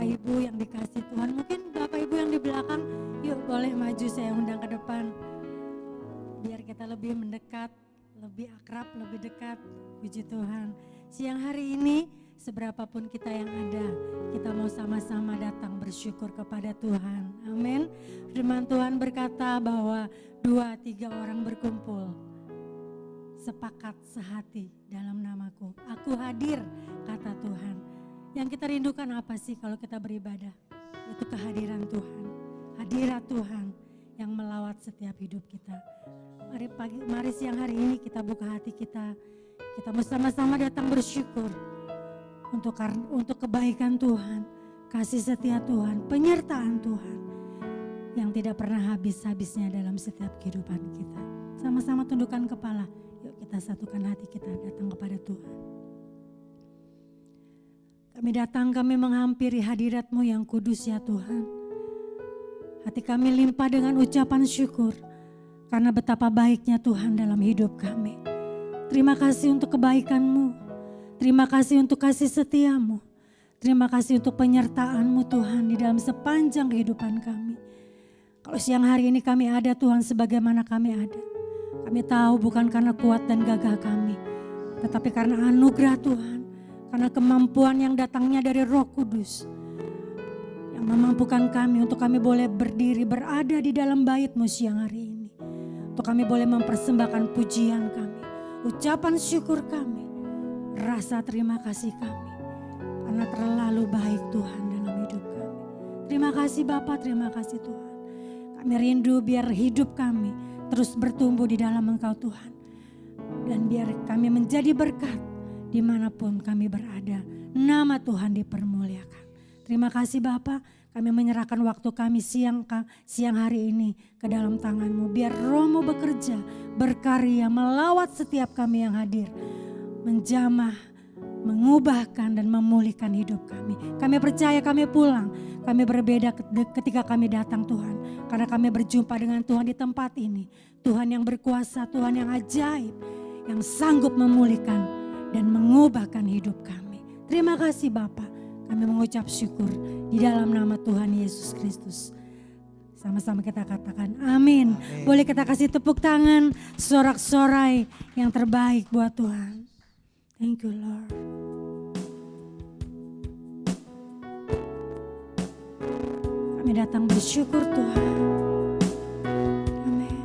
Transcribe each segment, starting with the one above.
Ibu yang dikasih Tuhan. Mungkin Bapak Ibu yang di belakang, yuk boleh maju, saya undang ke depan. Biar kita lebih mendekat, lebih akrab, lebih dekat. Puji Tuhan. Siang hari ini, seberapapun kita yang ada, kita mau sama-sama datang bersyukur kepada Tuhan. Amin. Firman Tuhan berkata bahwa 2-3 orang berkumpul, sepakat sehati dalam namaku. Aku hadir, kata Tuhan. Yang kita rindukan apa sih kalau kita beribadah? Itu kehadiran Tuhan. Hadirat Tuhan yang melawat setiap hidup kita. Mari siang hari ini kita buka hati kita. Kita bersama-sama datang bersyukur untuk kebaikan Tuhan, kasih setia Tuhan, penyertaan Tuhan yang tidak pernah habis-habisnya dalam setiap kehidupan kita. Sama-sama tundukkan kepala. Yuk kita satukan hati kita datang kepada Tuhan. Kami menghampiri hadirat-Mu yang kudus ya Tuhan. Hati kami limpah dengan ucapan syukur karena betapa baiknya Tuhan dalam hidup kami. Terima kasih untuk kebaikan-Mu. Terima kasih untuk kasih setia-Mu. Terima kasih untuk penyertaan-Mu Tuhan di dalam sepanjang kehidupan kami. Kalau siang hari ini kami ada Tuhan sebagaimana kami ada. Kami tahu bukan karena kuat dan gagah kami, tetapi karena anugerah Tuhan, karena kemampuan yang datangnya dari Roh Kudus yang memampukan kami untuk kami boleh berdiri berada di dalam bait-Mu siang hari ini. Untuk kami boleh mempersembahkan pujian kami, ucapan syukur kami, rasa terima kasih kami, karena terlalu baik Tuhan dalam hidup kami. Terima kasih Bapa, terima kasih Tuhan. Kami rindu biar hidup kami terus bertumbuh di dalam Engkau Tuhan. Dan biar kami menjadi berkat dimanapun kami berada. Nama Tuhan dipermuliakan. Terima kasih Bapa, kami menyerahkan waktu kami siang hari ini ke dalam tangan-Mu. Biar Roh-Mu bekerja, berkarya, melawat setiap kami yang hadir. Menjamah, mengubahkan dan memulihkan hidup kami. Kami percaya kami pulang. Kami berbeda ketika kami datang Tuhan. Karena kami berjumpa dengan Tuhan di tempat ini. Tuhan yang berkuasa, Tuhan yang ajaib. Yang sanggup memulihkan dan mengubahkan hidup kami. Terima kasih Bapa. Kami mengucap syukur di dalam nama Tuhan Yesus Kristus. Sama-sama kita katakan amin. Boleh kita kasih tepuk tangan, sorak-sorai yang terbaik buat Tuhan. Thank you Lord. Kami datang bersyukur Tuhan. Amin.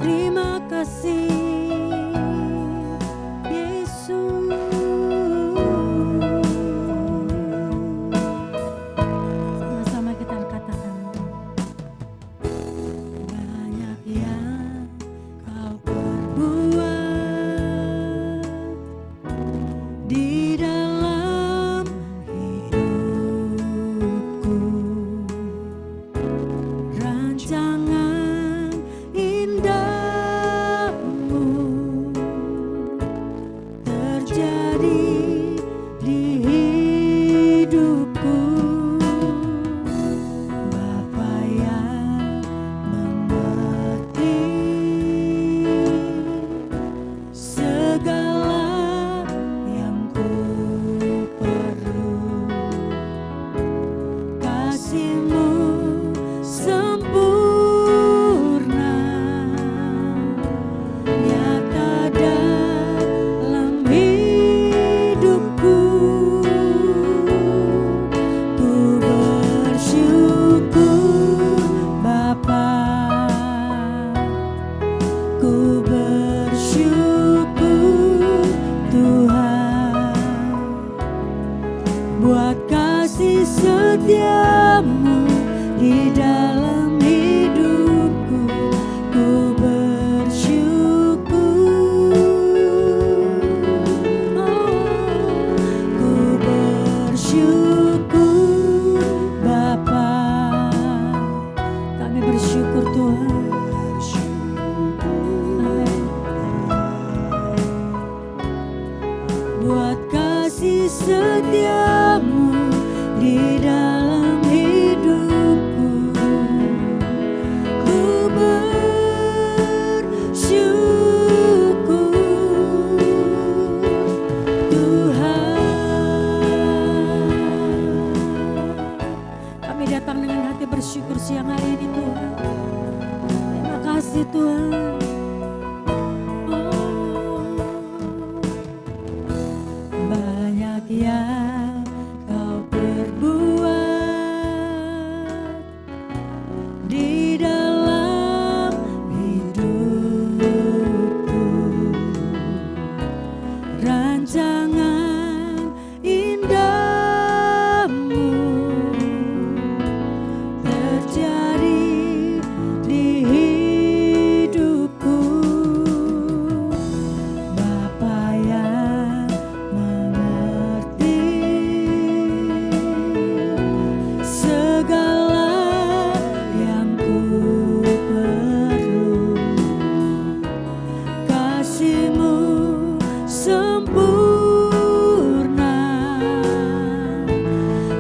Terima kasih Yesus. Sama-sama kita katakan. Banyak yang Kau perbuat di dalam hidupku. Rancangan indahmu terjadi di hidupku. Bapa yang mengerti segala yang ku perlu. Kasih-Mu sempurna nyata dalam hidupku. Ku bersyukur Bapa, ku bersyukur Tuhan buat kasih setia-Mu di dalam hidupku. Ku bersyukur, ku bersyukur Bapa. Kami bersyukur Tuhan. Amin. Buat kasih setia-Mu di dalam hidupku. Ku bersyukur Tuhan. Banyak yang Kau perbuat di dalam hidupku, rancangan indahmu terjadi di hidupku. Bapa yang mengerti segala yang ku perlu, kasih-Mu sempurna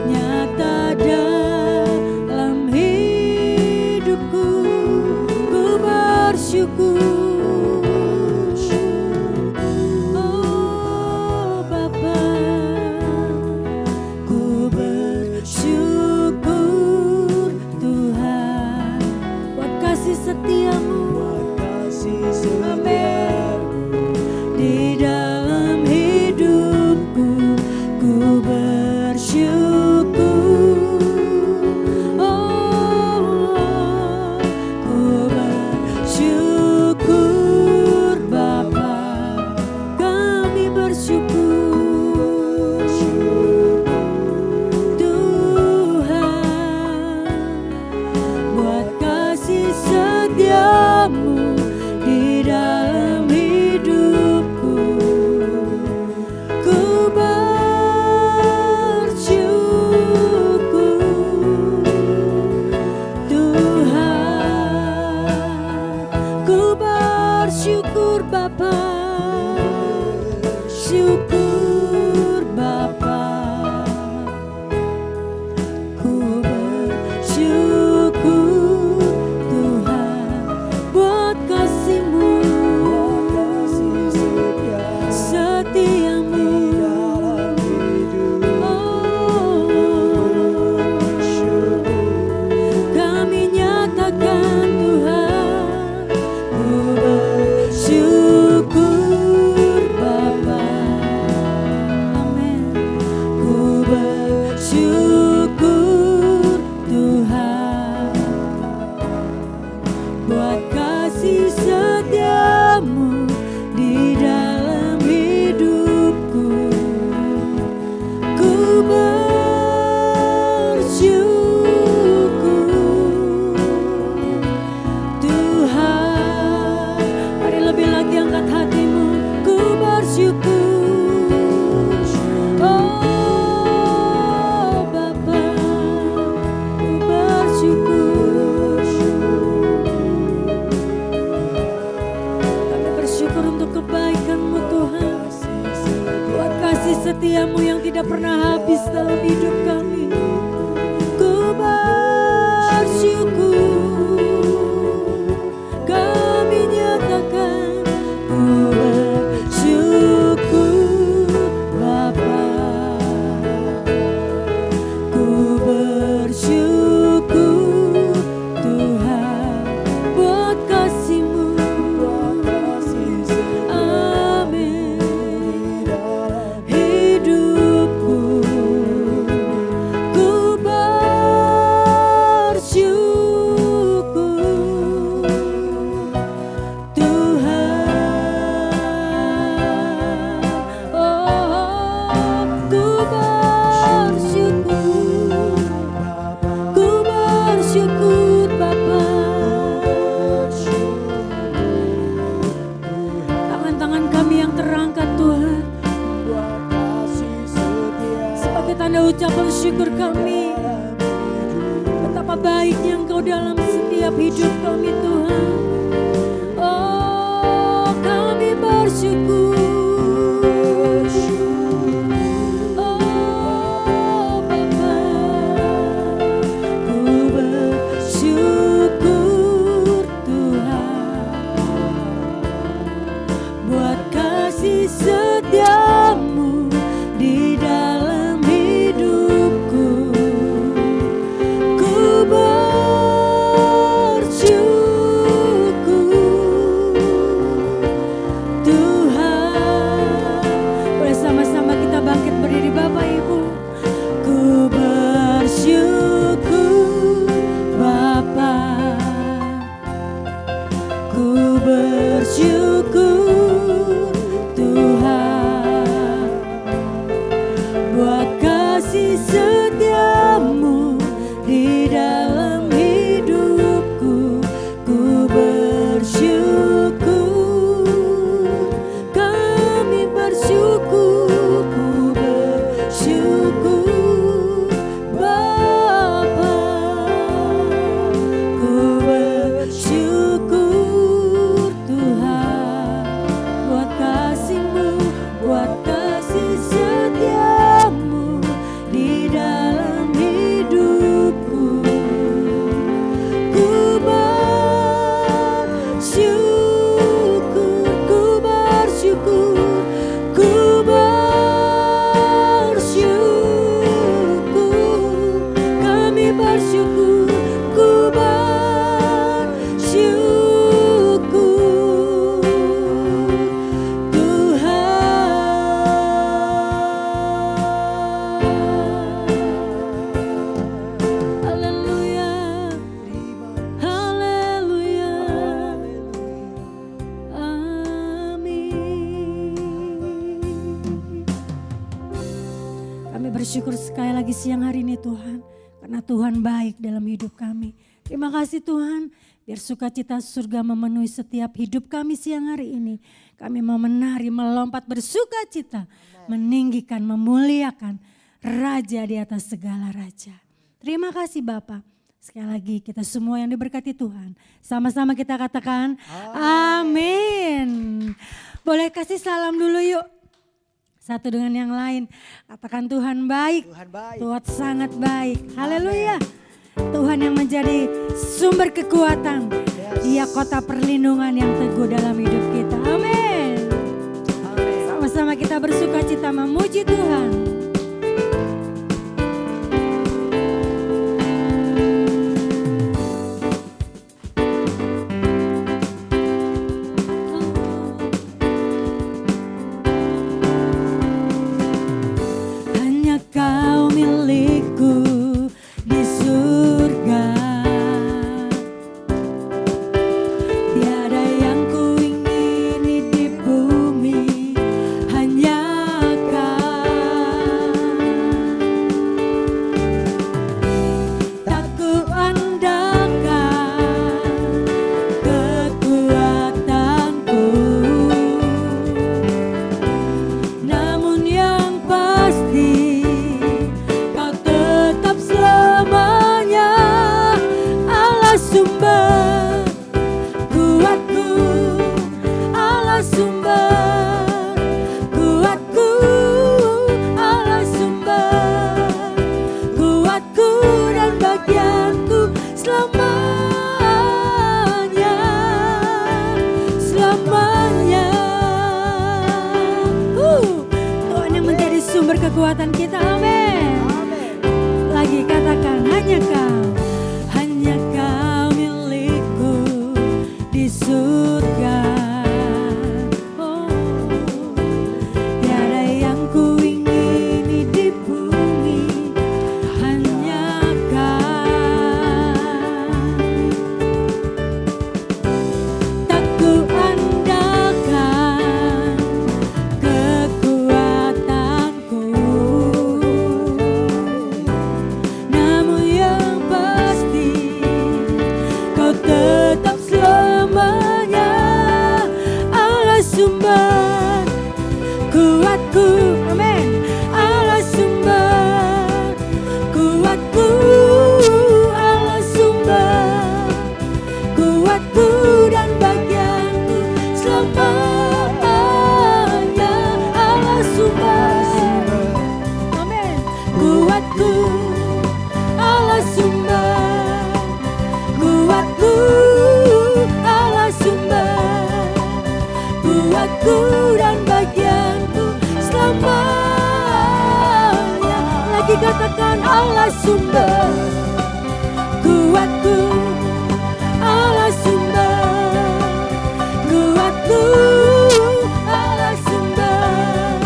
nyata dalam hidupku. Ku bersyukur, oh Bapa, ku bersyukur Tuhan buat kasih setiamu. Amin. Di dalam hidupku ku bersyukur, oh ku bersyukur Bapa, kami bersyukur Tuhan buat kasih setiamu di dalam hidupku. Ku bersyukur Tuhan, ku bersyukur Bapa, syukur Bapa, ku bersyukur Tuhan buat kasih-Mu, setiamu. Oh, kami nyatakan Tuhan, ku bersyukur Bapa. Amin. Ku bersyukur Tuhan buat kasih setiamu di dalam hidupku. Ku bersyukur Tuhan. Mari lebih lagi angkat hatimu. Ku bersyukur, oh Bapa, ku bersyukur. Kami bersyukur untuk kebaikan-Mu Tuhan, buat kasih setiamu yang tidak pernah habis dalam hidup kami. Ku bersyukur, kami nyatakan ku bersyukur Bapa, ku bersyukur Tuhan buat kasih-Mu. Amin. Hidupku ku bersyukur Tuhan. Oh, ku bersyukur Bapa. Tangan-tangan kami yang terangkat Tuhan sebagai tanda ucapan syukur kami, betapa baiknya Engkau dalam setiap hidup kami Tuhan. Oh, kami bersyukur, oh Bapa, ku bersyukur Tuhan buat kasih setiamu di dalam hidupku. Ku bersyukur bersyukur Tuhan buat kasih setiamu di dalam hidupku. Ku bersyukur, kami bersyukur, ku bersyukur Bapa, ku bersyukur Tuhan buat kasih-Mu, buat kasih setiamu di dalam hidupku. Ku bersyukur, ku bersyukur, ku bersyukur, kami bersyukur, ku bersyukur Tuhan. Haleluya, haleluya, amin. Kami bersyukur sekali lagi siang hari ini Tuhan, karena Tuhan baik dalam hidup kami. Terima kasih Tuhan, biar sukacita surga memenuhi setiap hidup kami siang hari ini. Kami mau menari, melompat bersukacita, meninggikan, memuliakan Raja di atas segala raja. Terima kasih Bapak. Sekali lagi kita semua yang diberkati Tuhan, sama-sama kita katakan amin. Boleh kasih salam dulu yuk. Satu dengan yang lain. Katakan Tuhan baik. Tuhan baik. Tuhan sangat baik. Haleluya. Tuhan yang menjadi sumber kekuatan. Dia kota perlindungan yang teguh dalam hidup kita. Amin. Amin. Sama-sama kita bersukacita memuji Tuhan. Hanya Kau milikku di surga. Tiada yang ku ingini di bumi, hanya Kau. Tak ku andalkan kekuatanku, namun yang pasti Kau tetap selamanya Allah sumber kuatku, Allah sumber kuatku, Allah sumber kuatku dan bagianku selamanya, selamanya. Tuhan yang menjadi sumber kekuatan kita, amin. Amin. Lagi katakan hanya Kau milikku di surga. Oh, tiada yang ku ingini di bumi, hanya Kau. Tak ku andalkan kekuatanku, namun yang pasti Kau tetap selamanya Allah sumber kuatku, amin. Allah sumber kuatku, Allah sumber kuatku dan bagianku selamanya Allah sumber, amin. Kuatku, Allah sumber kuatku, Allah sumber kuatku dan bagianku selamanya. Lagi katakan Allah sumber kuatku, Allah sumber kuatku, Allah sumber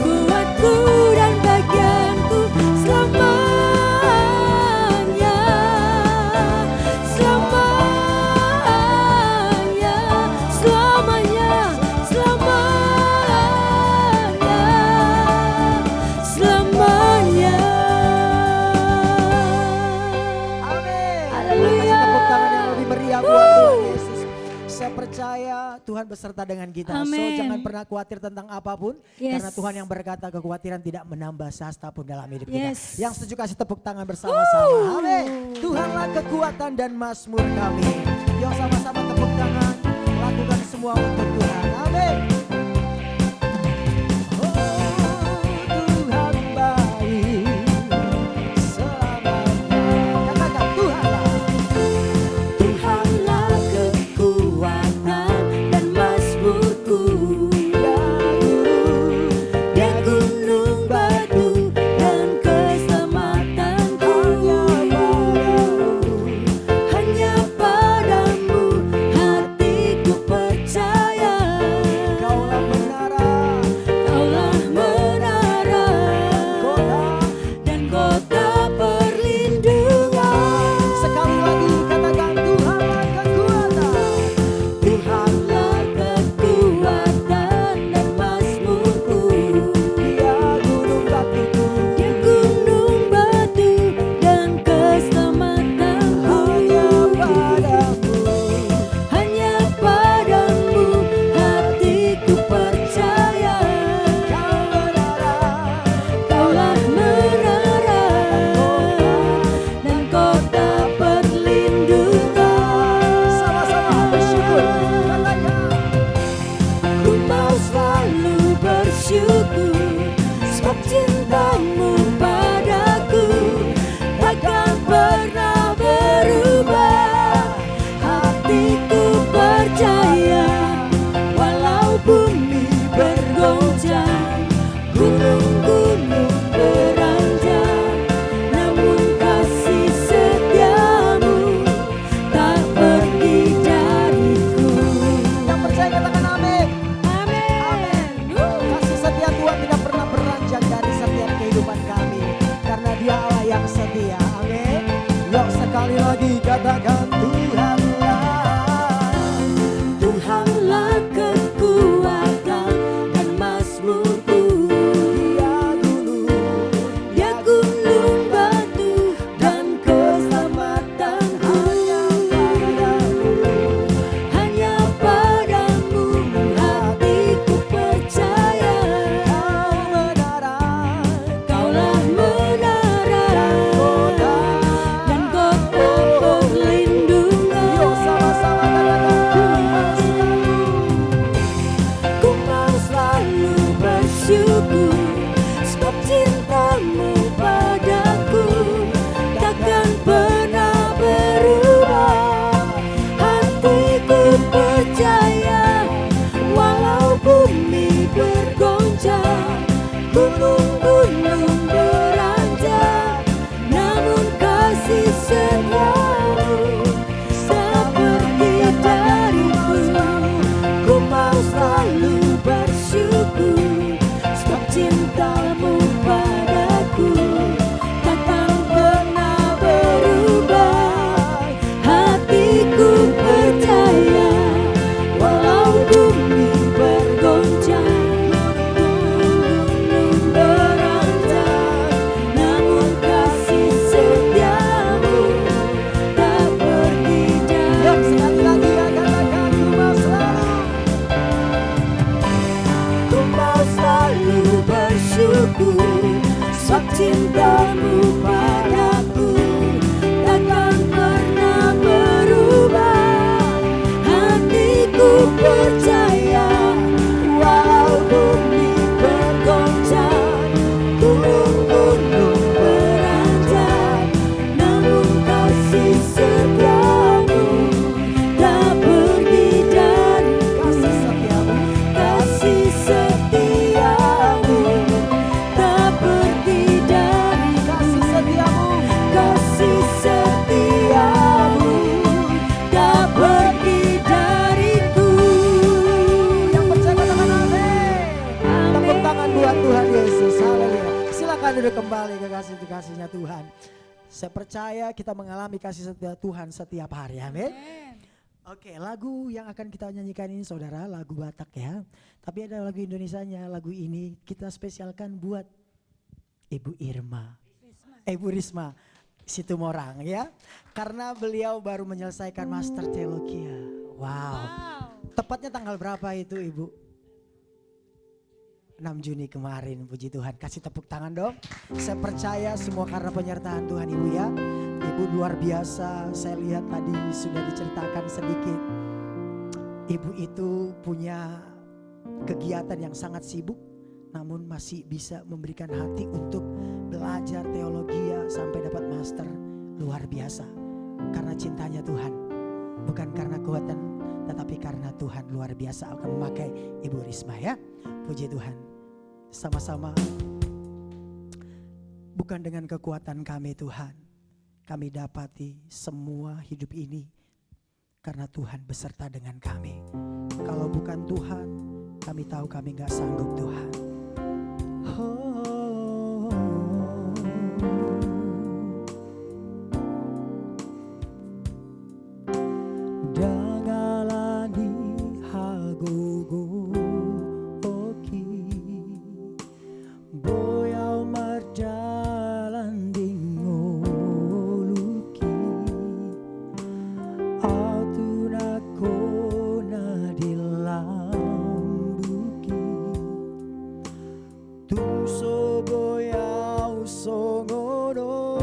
kuatku dan bagianku selamanya, selamanya, percaya Tuhan beserta dengan kita. So Amin. jangan pernah khawatir tentang apapun. Yes. Karena Tuhan yang berkata kekhawatiran tidak menambah sehasta pun dalam hidup Yes. kita. Yang setuju kasih tepuk tangan bersama-sama. Amin. Tuhanlah kekuatan dan mazmur kami. Yuk sama-sama tepuk tangan. Lakukan semua untuk Tuhan. Amin. Katakan Tuhanlah, Tuhanlah kekuatan dan mazmurku. Dia gunung batu dan keselamatanku. Hanya padamu hatiku percaya. Kaulah menara dan kota perlindungan. Ku mau selalu bersyukur sebab cintamu padaku takkan pernah berubah. Hatiku percaya walau bumi bergoncang, gunung-gunung beranjak, namun kasih setiamu tak pergi dariku. Ku mau selalu bersyukur sebab cintamu padaku takkan pernah berubah. Hatiku percaya walau bumi bergoncang, gunung beranjak, namun kasih setiamu tak pergi dariku. Sekali lagi ya, katakan ku mau selalu bersyukur sebab cintamu padaku takkan pernah berubah. Hatiku percaya walau bumi bergoncang, gunung-gunung beranjak, namun kasih setiamu tak pergi dariku. Kasih setiamu tak pergi dariku. Kasih setiamu tak pergi dariku. Yang percaya katakan amin. Tepuk tangan buat Tuhan Yesus. Haleluya. Silakan duduk kembali kekasih-kekasihnya Tuhan. Saya percaya kita mengalami kasih setia Tuhan setiap hari. Amin. Oke, lagu yang akan kita nyanyikan ini saudara, lagu Batak ya. Tapi ada lagu Indonesianya, lagu ini kita spesialkan buat Ibu Irma. Ibu Risma Situmorang ya. Karena beliau baru menyelesaikan Master Teologia. Wow. Tepatnya tanggal berapa itu Ibu? 6 Juni kemarin, puji Tuhan. Kasih tepuk tangan dong. Saya percaya semua karena penyertaan Tuhan Ibu ya. Ibu luar biasa, saya lihat tadi sudah diceritakan sedikit. Ibu itu punya kegiatan yang sangat sibuk, namun masih bisa memberikan hati untuk belajar teologi ya, sampai dapat master. Luar biasa, karena cintanya Tuhan. Bukan karena kekuatan, tetapi karena Tuhan luar biasa akan memakai Ibu Risma ya. Puji Tuhan. Sama-sama. Bukan dengan kekuatan kami Tuhan, kami dapati semua hidup ini karena Tuhan beserta dengan kami. Kalau bukan Tuhan, kami tahu kami gak sanggup Tuhan. Dangalani hagogo oki boyau marjalan dingoluki autuna kona dilambuki tumso boyau songono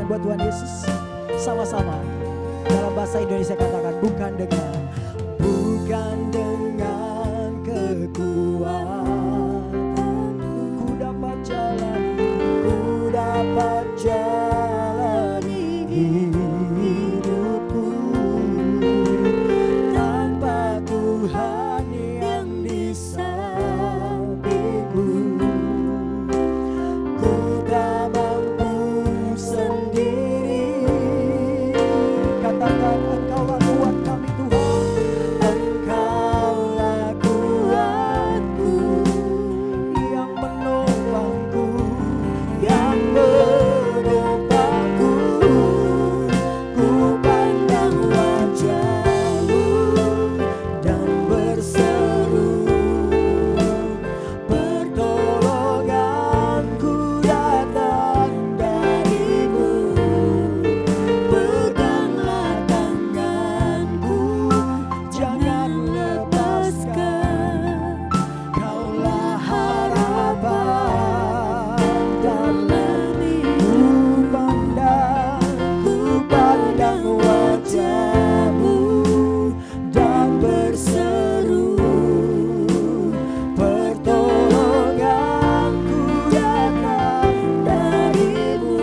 buat Tuhan Yesus. Sama-sama dalam bahasa Indonesia katakan bukan dengan kekuatan ku dapat jalani hidupku tanpa Tuhan yang di sampingku. Ku tak mampu sendiri. Katakan Engkaulah kuat kami Tuhan. Engkaulah kuatku yang menopangku, yang menopangku. Ku pandang wajah-Mu dan berseru, pertolonganku datang dari-Mu. Peganglah tanganku, jangan lepaskan. Kaulah harapan dalam hidupku. Ku pandang wajah-Mu dan berseru, pertolonganku datang dari-Mu.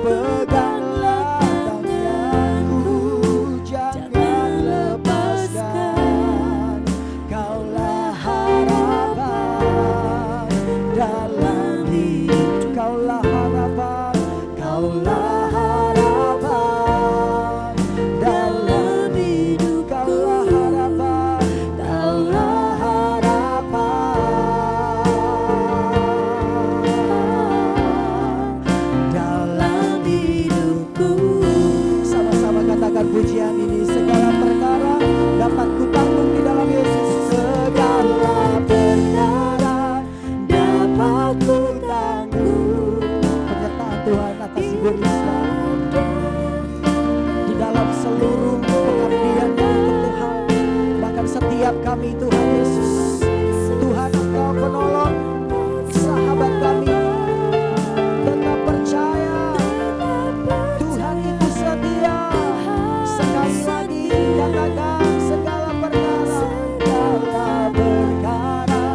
Peganglah tanganku, jangan lepaskan. Kaulah harapan dalam hidup. Kaulah harapan, kaulah harapan dalam hidup. Kaulah harapan, kaulah harapan dalam hidupku. Sama-sama katakan pujian ini. Segala perkara dapat ku tanggung di dalam Yesus. Segala perkara dapat ku tanggung. Penyertaan Tuhan atas Ibu Risma di dalam seluruh pengabdiannya untuk Tuhan, bahkan setiap kami Tuhan Yesus. Tuhan Engkau penolong sahabat kami. Tetap percaya Tuhan itu setia. Sekali lagi katakan segala perkara, segala perkara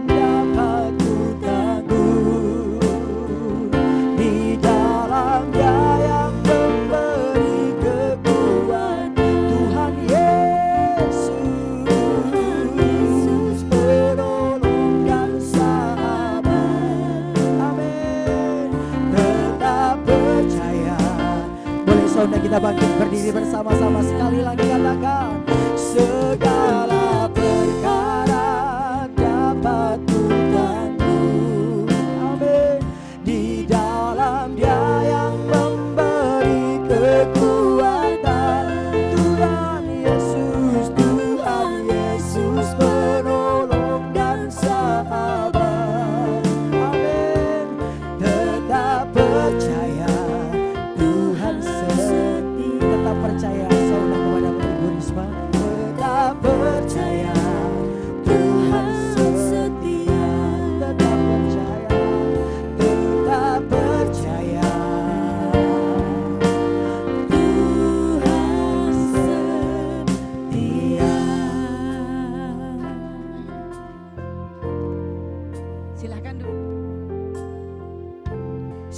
dapat ku tanggung di dalam Dia yang memberi kekuatan. Tuhan Yesus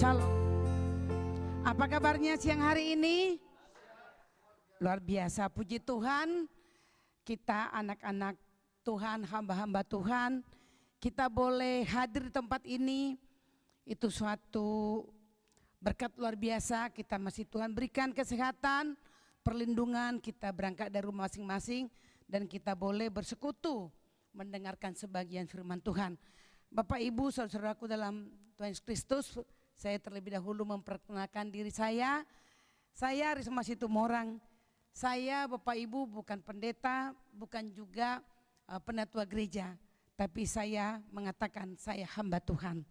Shalom. Apa kabarnya siang hari ini? Luar biasa, puji Tuhan. Kita anak-anak Tuhan, hamba-hamba Tuhan, kita boleh hadir di tempat ini. Itu suatu berkat luar biasa. Kita masih Tuhan berikan kesehatan, perlindungan. Kita berangkat dari rumah masing-masing dan kita boleh bersekutu mendengarkan sebagian firman Tuhan. Bapak Ibu, saudaraku dalam Tuhan Yesus Kristus, saya terlebih dahulu memperkenalkan diri saya. Saya Risma Situmorang. Saya Bapak Ibu bukan pendeta, bukan juga penatua gereja, tapi saya mengatakan saya hamba Tuhan.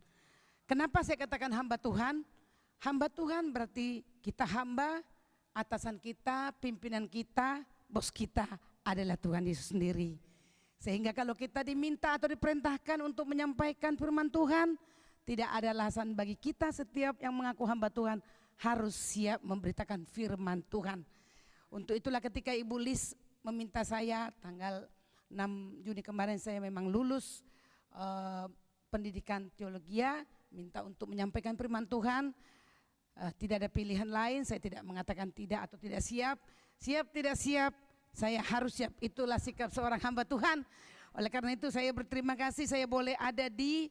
Kenapa saya katakan hamba Tuhan? Hamba Tuhan berarti kita hamba, atasan kita, pimpinan kita, bos kita adalah Tuhan Yesus sendiri. Sehingga kalau kita diminta atau diperintahkan untuk menyampaikan firman Tuhan, tidak ada alasan bagi kita setiap yang mengaku hamba Tuhan harus siap memberitakan firman Tuhan. Untuk itulah ketika Ibu Lis meminta saya tanggal 6 Juni kemarin saya memang lulus pendidikan teologi, minta untuk menyampaikan firman Tuhan. Tidak ada pilihan lain, saya tidak mengatakan tidak atau tidak siap. Siap tidak siap, saya harus siap. Itulah sikap seorang hamba Tuhan. Oleh karena itu saya berterima kasih saya boleh ada di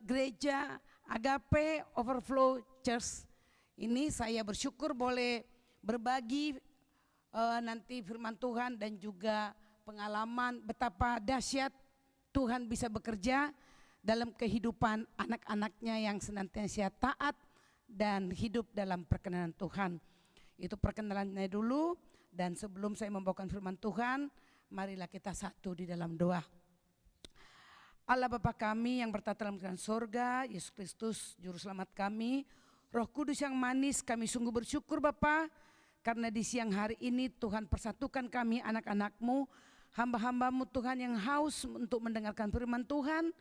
gereja Agape Overflow Church. Ini saya bersyukur boleh berbagi nanti firman Tuhan dan juga pengalaman betapa dahsyat Tuhan bisa bekerja dalam kehidupan anak-anaknya yang senantiasa taat dan hidup dalam perkenanan Tuhan. Itu perkenalannya dulu, dan sebelum saya membawakan firman Tuhan, marilah kita satu di dalam doa. Allah Bapa kami yang bertata dalam kerajaan sorga, Yesus Kristus Juru Selamat kami, Roh Kudus yang manis, kami sungguh bersyukur Bapa, karena di siang hari ini Tuhan persatukan kami anak-anak-Mu, hamba-hamba-Mu Tuhan yang haus untuk mendengarkan firman Tuhan.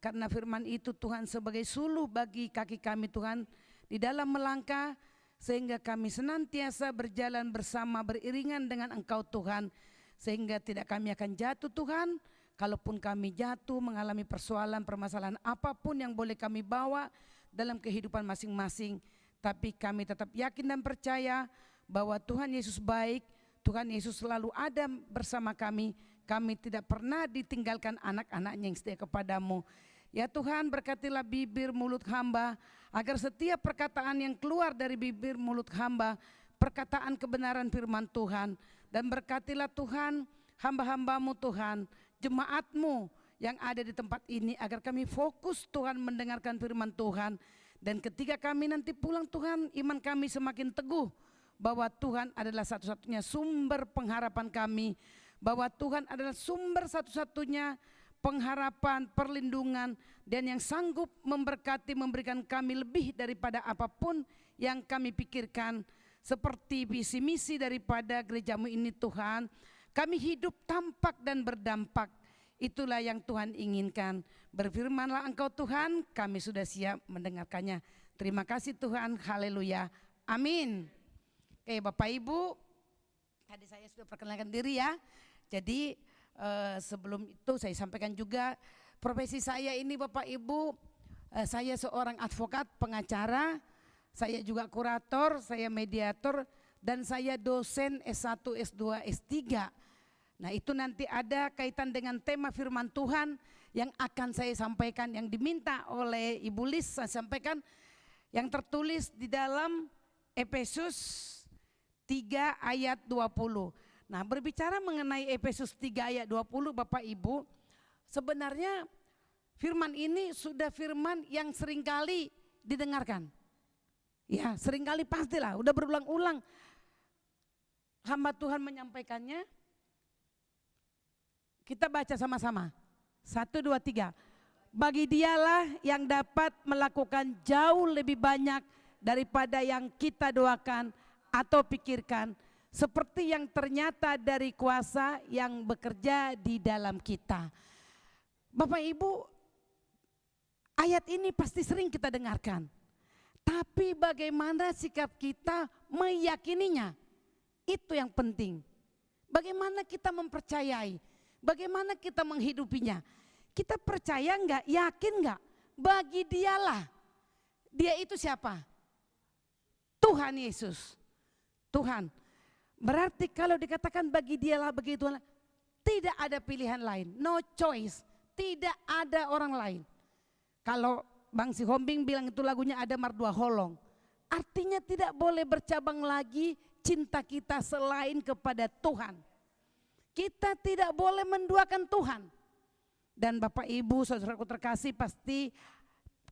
Karena firman itu Tuhan sebagai suluh bagi kaki kami Tuhan di dalam melangkah, sehingga kami senantiasa berjalan bersama beriringan dengan Engkau Tuhan, sehingga tidak kami akan jatuh Tuhan. Kalaupun kami jatuh mengalami persoalan, permasalahan apapun yang boleh kami bawa dalam kehidupan masing-masing, tapi kami tetap yakin dan percaya bahwa Tuhan Yesus baik, Tuhan Yesus selalu ada bersama kami. Kami tidak pernah ditinggalkan anak-anaknya yang setia kepadamu. Ya Tuhan, berkatilah bibir mulut hamba, agar setiap perkataan yang keluar dari bibir mulut hamba, perkataan kebenaran firman Tuhan. Dan berkatilah Tuhan hamba-hambamu Tuhan, jemaatmu yang ada di tempat ini, agar kami fokus Tuhan mendengarkan firman Tuhan. Dan ketika kami nanti pulang Tuhan, iman kami semakin teguh bahwa Tuhan adalah satu-satunya sumber pengharapan kami, bahwa Tuhan adalah sumber satu-satunya pengharapan, perlindungan, dan yang sanggup memberkati, memberikan kami lebih daripada apapun yang kami pikirkan. Seperti visi misi daripada gerejamu ini Tuhan, kami hidup tampak dan berdampak. Itulah yang Tuhan inginkan. Berfirmanlah Engkau Tuhan, kami sudah siap mendengarkannya. Terima kasih Tuhan, haleluya, amin. Oke Bapak Ibu, tadi saya sudah perkenalkan diri ya. Jadi sebelum itu saya sampaikan juga profesi saya ini Bapak Ibu, saya seorang advokat, pengacara, saya juga kurator, saya mediator, dan saya dosen S1, S2, S3. Nah itu nanti ada kaitan dengan tema firman Tuhan yang akan saya sampaikan, yang diminta oleh Ibu Lis saya sampaikan, yang tertulis di dalam Efesus 3 ayat 20. Nah berbicara mengenai Efesus 3 ayat 20 Bapak Ibu, sebenarnya firman ini sudah firman yang seringkali didengarkan. Ya seringkali pastilah, udah berulang-ulang hamba Tuhan menyampaikannya. Kita baca sama-sama, 1, 2, 3. Bagi dialah yang dapat melakukan jauh lebih banyak daripada yang kita doakan atau pikirkan, seperti yang ternyata dari kuasa yang bekerja di dalam kita. Bapak Ibu, ayat ini pasti sering kita dengarkan. Tapi bagaimana sikap kita meyakininya? Itu yang penting. Bagaimana kita mempercayai? Bagaimana kita menghidupinya? Kita percaya enggak? Yakin enggak? Bagi dialah. Dia itu siapa? Tuhan Yesus. Tuhan. Berarti kalau dikatakan bagi dialah, bagi Tuhan, tidak ada pilihan lain. No choice. Tidak ada orang lain. Kalau Bang Si Hombing bilang itu lagunya ada mardua holong. Artinya tidak boleh bercabang lagi cinta kita selain kepada Tuhan. Kita tidak boleh menduakan Tuhan. Dan Bapak Ibu saudaraku terkasih pasti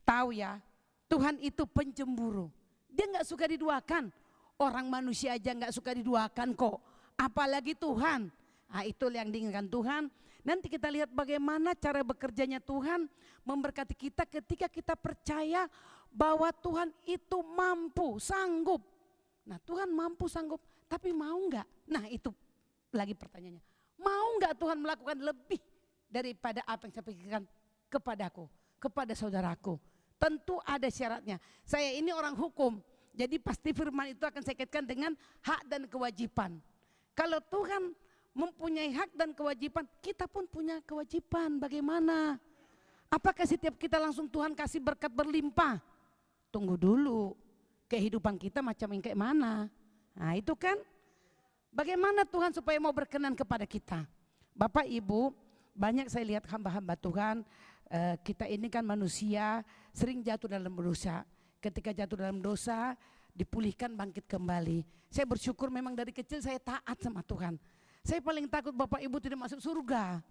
tahu ya, Tuhan itu pencemburu. Dia nggak suka diduakan. Orang manusia aja nggak suka diduakan kok. Apalagi Tuhan. Nah, itu yang diinginkan Tuhan. Nanti kita lihat bagaimana cara bekerjanya Tuhan memberkati kita ketika kita percaya bahwa Tuhan itu mampu, sanggup. Nah, Tuhan mampu, sanggup, tapi mau enggak? Nah, itu lagi pertanyaannya. Mau enggak Tuhan melakukan lebih daripada apa yang saya pikirkan kepadaku, kepada saudaraku? Tentu ada syaratnya. Saya ini orang hukum, jadi pasti firman itu akan saya kaitkan dengan hak dan kewajiban. Kalau Tuhan mempunyai hak dan kewajiban, kita pun punya kewajiban. Bagaimana? Apakah setiap kita langsung Tuhan kasih berkat berlimpah? Tunggu dulu, kehidupan kita macam yang kayak mana? Nah itu kan, bagaimana Tuhan supaya mau berkenan kepada kita? Bapak Ibu, banyak saya lihat hamba-hamba Tuhan, kita ini kan manusia sering jatuh dalam dosa. Ketika jatuh dalam dosa, dipulihkan, bangkit kembali. Saya bersyukur memang dari kecil saya taat sama Tuhan. Saya paling takut Bapak Ibu tidak masuk surga.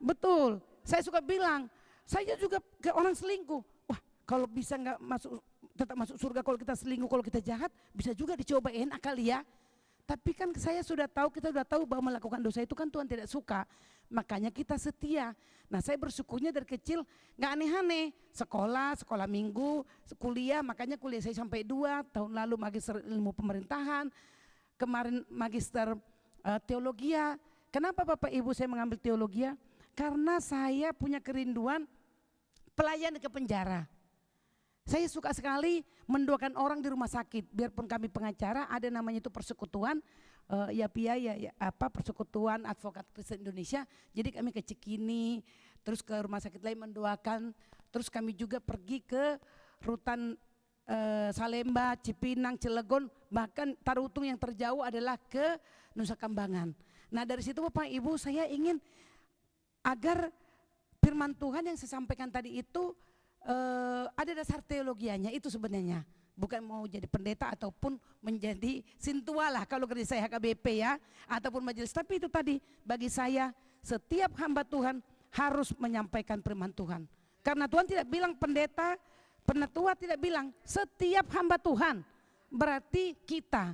Betul, saya suka bilang, saya juga ke orang selingkuh. Wah, kalau bisa nggak masuk, tetap masuk surga kalau kita selingkuh, kalau kita jahat, bisa juga dicoba enak kali ya. Tapi kan saya sudah tahu, kita sudah tahu bahwa melakukan dosa itu kan Tuhan tidak suka. Makanya kita setia. Nah saya bersyukurnya dari kecil nggak aneh-aneh. Sekolah minggu, kuliah, makanya kuliah saya sampai 2 tahun lalu magister ilmu pemerintahan. Kemarin magister teologia. Kenapa Bapak Ibu saya mengambil teologia? Karena saya punya kerinduan pelayan ke penjara. Saya suka sekali mendoakan orang di rumah sakit. Biarpun kami pengacara, ada namanya itu persekutuan persekutuan advokat Kristen Indonesia. Jadi kami ke Cikini, terus ke rumah sakit lain mendoakan. Terus kami juga pergi ke rutan Salemba, Cipinang, Cilegon, bahkan Tarutung yang terjauh adalah ke Nusa Kambangan. Nah dari situ Bapak Ibu saya ingin agar firman Tuhan yang saya sampaikan tadi itu ada dasar teologianya itu sebenarnya. Bukan mau jadi pendeta ataupun menjadi sintua lah kalau kerja saya HKBP ya, ataupun majelis. Tapi itu tadi bagi saya setiap hamba Tuhan harus menyampaikan firman Tuhan. Karena Tuhan tidak bilang pendeta, penatua tidak bilang, setiap hamba Tuhan. Berarti kita,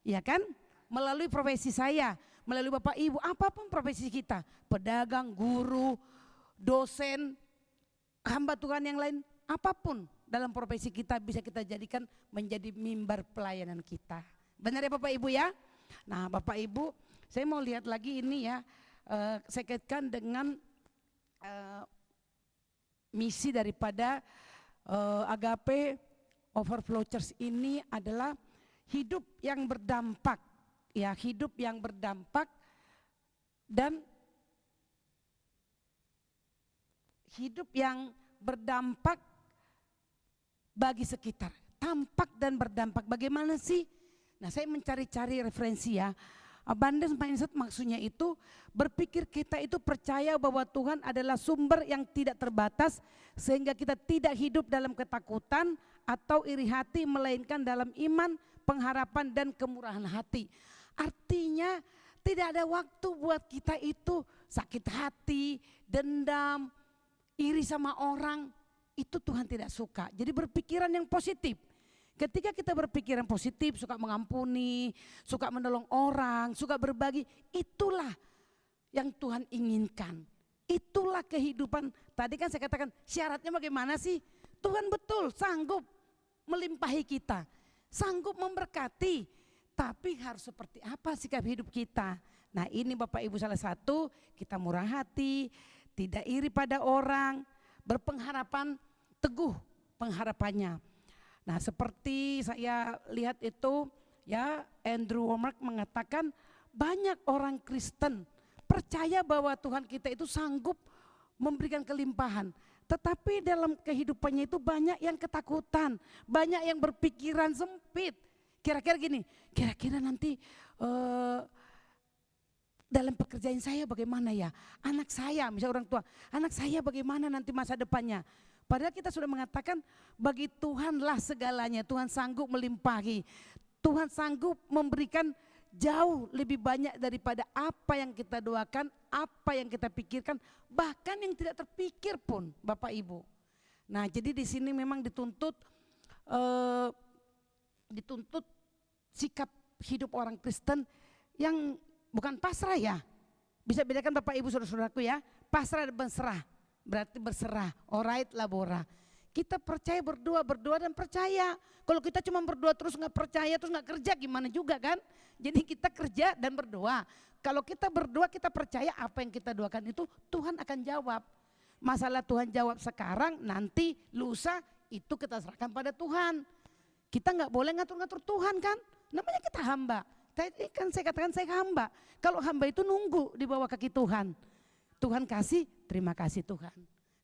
ya kan? Melalui profesi saya, melalui Bapak Ibu, apapun profesi kita, pedagang, guru, dosen, hamba Tuhan yang lain, apapun dalam profesi kita bisa kita jadikan menjadi mimbar pelayanan kita. Benar ya Bapak Ibu ya? Nah Bapak Ibu, saya mau lihat lagi ini ya, saya kaitkan dengan misi daripada Agape Overflow Church ini adalah hidup yang berdampak, ya hidup yang berdampak dan hidup yang berdampak bagi sekitar. Tampak dan berdampak bagaimana sih? Nah saya mencari-cari referensi ya. Abundance mindset maksudnya itu berpikir kita itu percaya bahwa Tuhan adalah sumber yang tidak terbatas sehingga kita tidak hidup dalam ketakutan atau iri hati melainkan dalam iman, pengharapan dan kemurahan hati. Artinya tidak ada waktu buat kita itu sakit hati, dendam, iri sama orang, itu Tuhan tidak suka. Jadi berpikiran yang positif. Ketika kita berpikiran positif, suka mengampuni, suka menolong orang, suka berbagi, itulah yang Tuhan inginkan. Itulah kehidupan. Tadi kan saya katakan syaratnya bagaimana sih? Tuhan betul sanggup melimpahi kita, sanggup memberkati. Tapi harus seperti apa sikap hidup kita? Nah ini Bapak Ibu salah satu, kita murah hati, tidak iri pada orang, berpengharapan, teguh pengharapannya. Nah seperti saya lihat itu ya Andrew Wommack mengatakan banyak orang Kristen percaya bahwa Tuhan kita itu sanggup memberikan kelimpahan. Tetapi dalam kehidupannya itu banyak yang ketakutan, banyak yang berpikiran sempit. Kira-kira gini, kira-kira nanti dalam pekerjaan saya bagaimana ya? Anak saya, misalnya orang tua, anak saya bagaimana nanti masa depannya? Padahal kita sudah mengatakan bagi Tuhanlah segalanya, Tuhan sanggup melimpahi. Tuhan sanggup memberikan jauh lebih banyak daripada apa yang kita doakan, apa yang kita pikirkan, bahkan yang tidak terpikir pun Bapak Ibu. Nah jadi di sini memang dituntut sikap hidup orang Kristen yang bukan pasrah ya. Bisa bedakan Bapak Ibu saudara-saudaraku ya, pasrah dan berserah. Berarti berserah, alright labora. Kita percaya berdoa dan percaya. Kalau kita cuma berdoa terus nggak percaya terus nggak kerja gimana juga kan? Jadi kita kerja dan berdoa. Kalau kita berdoa kita percaya apa yang kita doakan itu Tuhan akan jawab. Masalah Tuhan jawab sekarang, nanti lusa itu kita serahkan pada Tuhan. Kita nggak boleh ngatur-ngatur Tuhan kan? Namanya kita hamba. Tadi kan saya katakan saya hamba. Kalau hamba itu nunggu di bawah kaki Tuhan. Tuhan kasih, terima kasih Tuhan.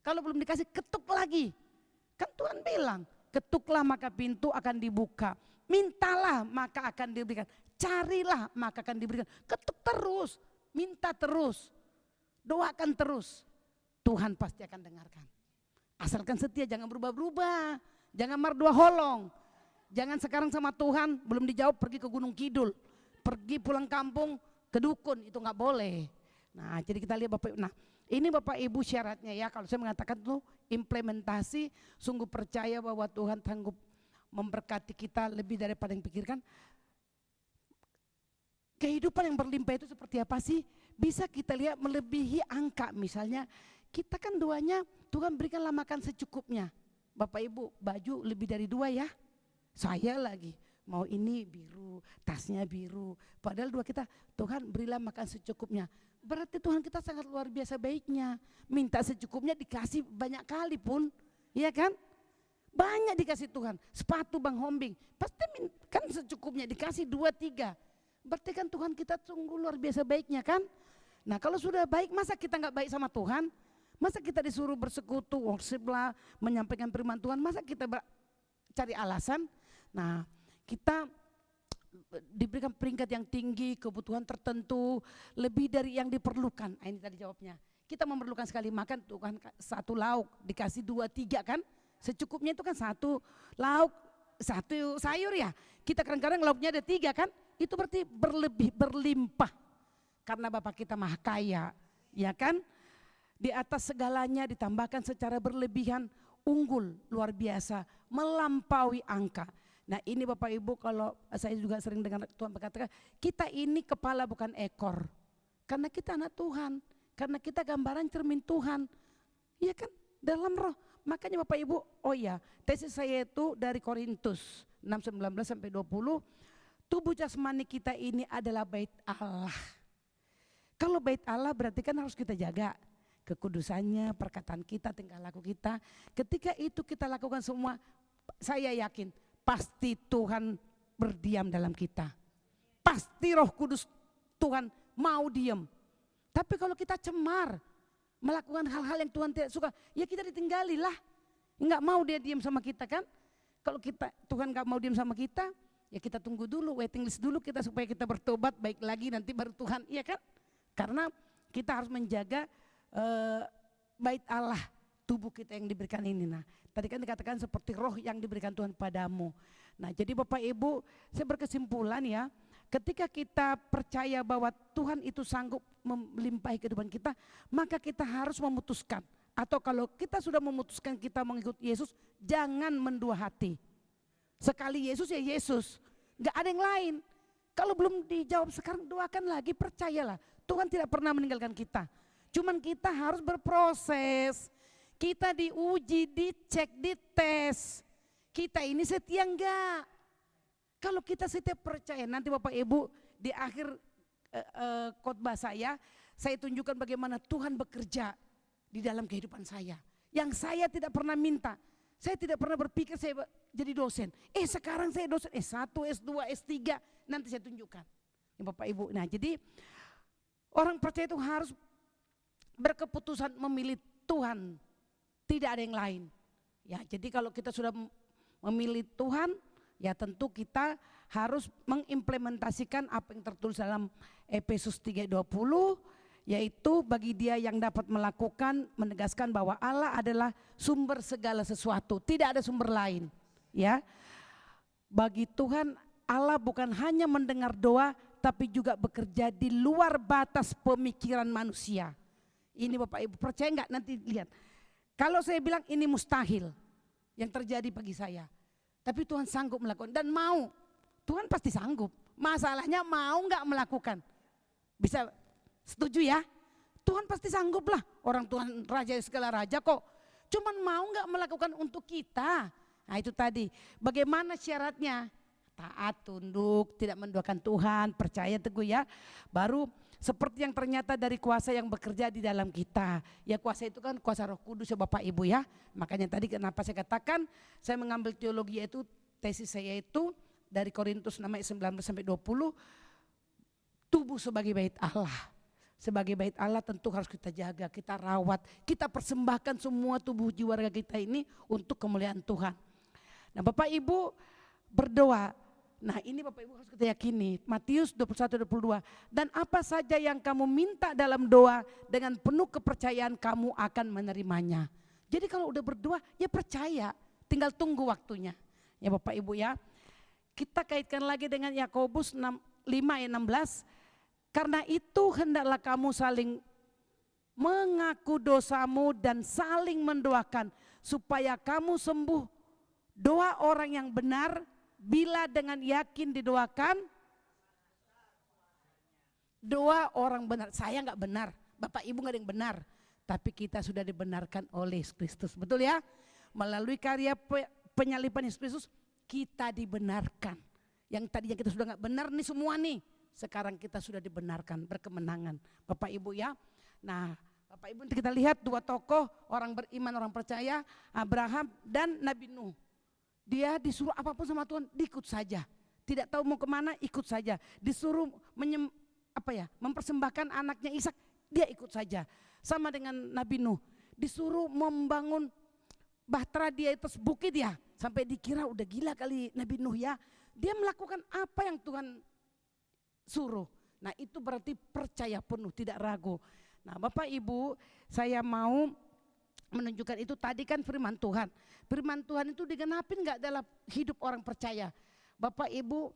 Kalau belum dikasih ketuk lagi. Kan Tuhan bilang, ketuklah maka pintu akan dibuka. Mintalah maka akan diberikan. Carilah maka akan diberikan. Ketuk terus, minta terus, doakan terus. Tuhan pasti akan dengarkan. Asalkan setia, jangan berubah-ubah. Jangan mardua holong. Jangan sekarang sama Tuhan, belum dijawab pergi ke Gunung Kidul. Pergi pulang kampung ke dukun, itu gak boleh. Nah jadi kita lihat Bapak Ibu. Nah ini Bapak Ibu syaratnya ya, kalau saya mengatakan tuh implementasi, sungguh percaya bahwa Tuhan sanggup memberkati kita lebih daripada yang pikirkan. Kehidupan yang berlimpah itu seperti apa sih? Bisa kita lihat melebihi angka, misalnya kita kan doanya Tuhan berikanlah makan secukupnya. Bapak Ibu baju lebih dari 2 ya, saya lagi mau ini biru, tasnya biru, padahal 2 kita Tuhan berilah makan secukupnya. Berarti Tuhan kita sangat luar biasa baiknya. Minta secukupnya dikasih banyak kali pun, iya kan? Banyak dikasih Tuhan. Sepatu Bang Hombing, pasti kan secukupnya dikasih 2-3. Berarti kan Tuhan kita sungguh luar biasa baiknya kan? Nah kalau sudah baik masa kita nggak baik sama Tuhan? Masa kita disuruh bersekutu, worship lah, menyampaikan firman Tuhan, masa kita cari alasan? Nah kita diberikan peringkat yang tinggi, kebutuhan tertentu, lebih dari yang diperlukan. Ini tadi jawabnya. Kita memerlukan sekali makan, Tuhan 1 lauk, dikasih 2-3 kan? Secukupnya itu kan 1 lauk, 1 sayur ya. Kita kadang-kadang lauknya ada 3 kan? Itu berarti berlebih, berlimpah. Karena Bapak kita maha kaya, ya kan? Di atas segalanya ditambahkan secara berlebihan, unggul, luar biasa, melampaui angka. Nah ini Bapak Ibu, kalau saya juga sering dengar Tuhan berkata, kita ini kepala bukan ekor. Karena kita anak Tuhan, karena kita gambaran cermin Tuhan. Iya kan, dalam roh. Makanya Bapak Ibu, oh ya, tesis saya itu dari Korintus 6:19-20, tubuh jasmani kita ini adalah bait Allah. Kalau bait Allah berarti kan harus kita jaga kekudusannya, perkataan kita, tingkah laku kita. Ketika itu kita lakukan semua, saya yakin pasti Tuhan berdiam dalam kita. Pasti Roh Kudus Tuhan mau diam. Tapi kalau kita cemar, melakukan hal-hal yang Tuhan tidak suka, ya kita ditinggali lah. Enggak mau dia diam sama kita kan. Kalau Tuhan enggak mau diam sama kita, ya kita tunggu dulu, waiting list dulu kita supaya kita bertobat baik lagi nanti baru Tuhan, iya kan? Karena kita harus menjaga bait Allah, tubuh kita yang diberikan ini. Nah tadi kan dikatakan seperti roh yang diberikan Tuhan padamu. Nah jadi Bapak Ibu, saya berkesimpulan ya, ketika kita percaya bahwa Tuhan itu sanggup melimpahi kehidupan kita, maka kita harus memutuskan. Atau kalau kita sudah memutuskan kita mengikut Yesus, jangan mendua hati. Sekali Yesus ya Yesus, gak ada yang lain. Kalau belum dijawab sekarang, doakan lagi, percayalah. Tuhan tidak pernah meninggalkan kita. Cuman kita harus berproses. Kita diuji, dicek, dites. Kita ini setia enggak? Kalau kita setia percaya, nanti Bapak Ibu di akhir khotbah saya tunjukkan bagaimana Tuhan bekerja di dalam kehidupan saya. Yang saya tidak pernah minta. Saya tidak pernah berpikir saya jadi dosen. Sekarang saya dosen S1, S2, S3, nanti saya tunjukkan. Ya Bapak Ibu, nah jadi orang percaya itu harus berkeputusan memilih Tuhan Tidak ada yang lain. Ya, jadi kalau kita sudah memilih Tuhan, ya tentu kita harus mengimplementasikan apa yang tertulis dalam Efesus 3:20, yaitu bagi dia yang dapat melakukan, menegaskan bahwa Allah adalah sumber segala sesuatu, tidak ada sumber lain. Ya, bagi Tuhan Allah bukan hanya mendengar doa, tapi juga bekerja di luar batas pemikiran manusia. Ini Bapak Ibu, percaya enggak? Nanti lihat. Kalau saya bilang ini mustahil yang terjadi bagi saya, tapi Tuhan sanggup melakukan dan mau. Tuhan pasti sanggup. Masalahnya mau enggak melakukan. Bisa setuju ya? Tuhan pasti sanggup lah. Orang Tuhan raja segala raja kok. Cuman mau enggak melakukan untuk kita. Nah itu tadi. Bagaimana syaratnya? Taat, tunduk, tidak menduakan Tuhan, percaya teguh ya. Baru seperti yang ternyata dari kuasa yang bekerja di dalam kita. Ya kuasa itu kan kuasa Roh Kudus ya Bapak Ibu ya. Makanya tadi kenapa saya katakan saya mengambil teologi itu, tesis saya itu dari Korintus 6:19-20, tubuh sebagai bait Allah. Sebagai bait Allah tentu harus kita jaga, kita rawat, kita persembahkan semua tubuh jiwa raga kita ini untuk kemuliaan Tuhan. Nah Bapak Ibu berdoa. Nah ini Bapak Ibu harus kita yakini, Matius 21:22, dan apa saja yang kamu minta dalam doa dengan penuh kepercayaan kamu akan menerimanya. Jadi kalau udah berdoa ya percaya, tinggal tunggu waktunya. Ya Bapak Ibu ya, kita kaitkan lagi dengan Yakobus 5:16, karena itu hendaklah kamu saling mengaku dosamu dan saling mendoakan supaya kamu sembuh. Doa orang yang benar bila dengan yakin didoakan, doa orang benar. Saya enggak benar, Bapak Ibu enggak ada yang benar, tapi kita sudah dibenarkan oleh Yesus Kristus, betul ya? Melalui karya penyaliban Yesus Kristus kita dibenarkan. Yang tadinya kita sudah enggak benar nih semua nih, sekarang kita sudah dibenarkan, berkemenangan Bapak Ibu ya. Nah Bapak Ibu kita lihat dua tokoh orang beriman, orang percaya, Abraham dan Nabi Nuh. Dia disuruh apapun sama Tuhan, diikut saja. Tidak tahu mau kemana, ikut saja. Disuruh mempersembahkan anaknya Ishak, dia ikut saja. Sama dengan Nabi Nuh, disuruh membangun bahtera dia itu bukit ya. Sampai dikira udah gila kali Nabi Nuh ya. Dia melakukan apa yang Tuhan suruh. Nah itu berarti percaya penuh, tidak ragu. Nah Bapak Ibu, saya mau menunjukkan itu tadi kan firman Tuhan. Firman Tuhan itu digenapin enggak dalam hidup orang percaya? Bapak Ibu,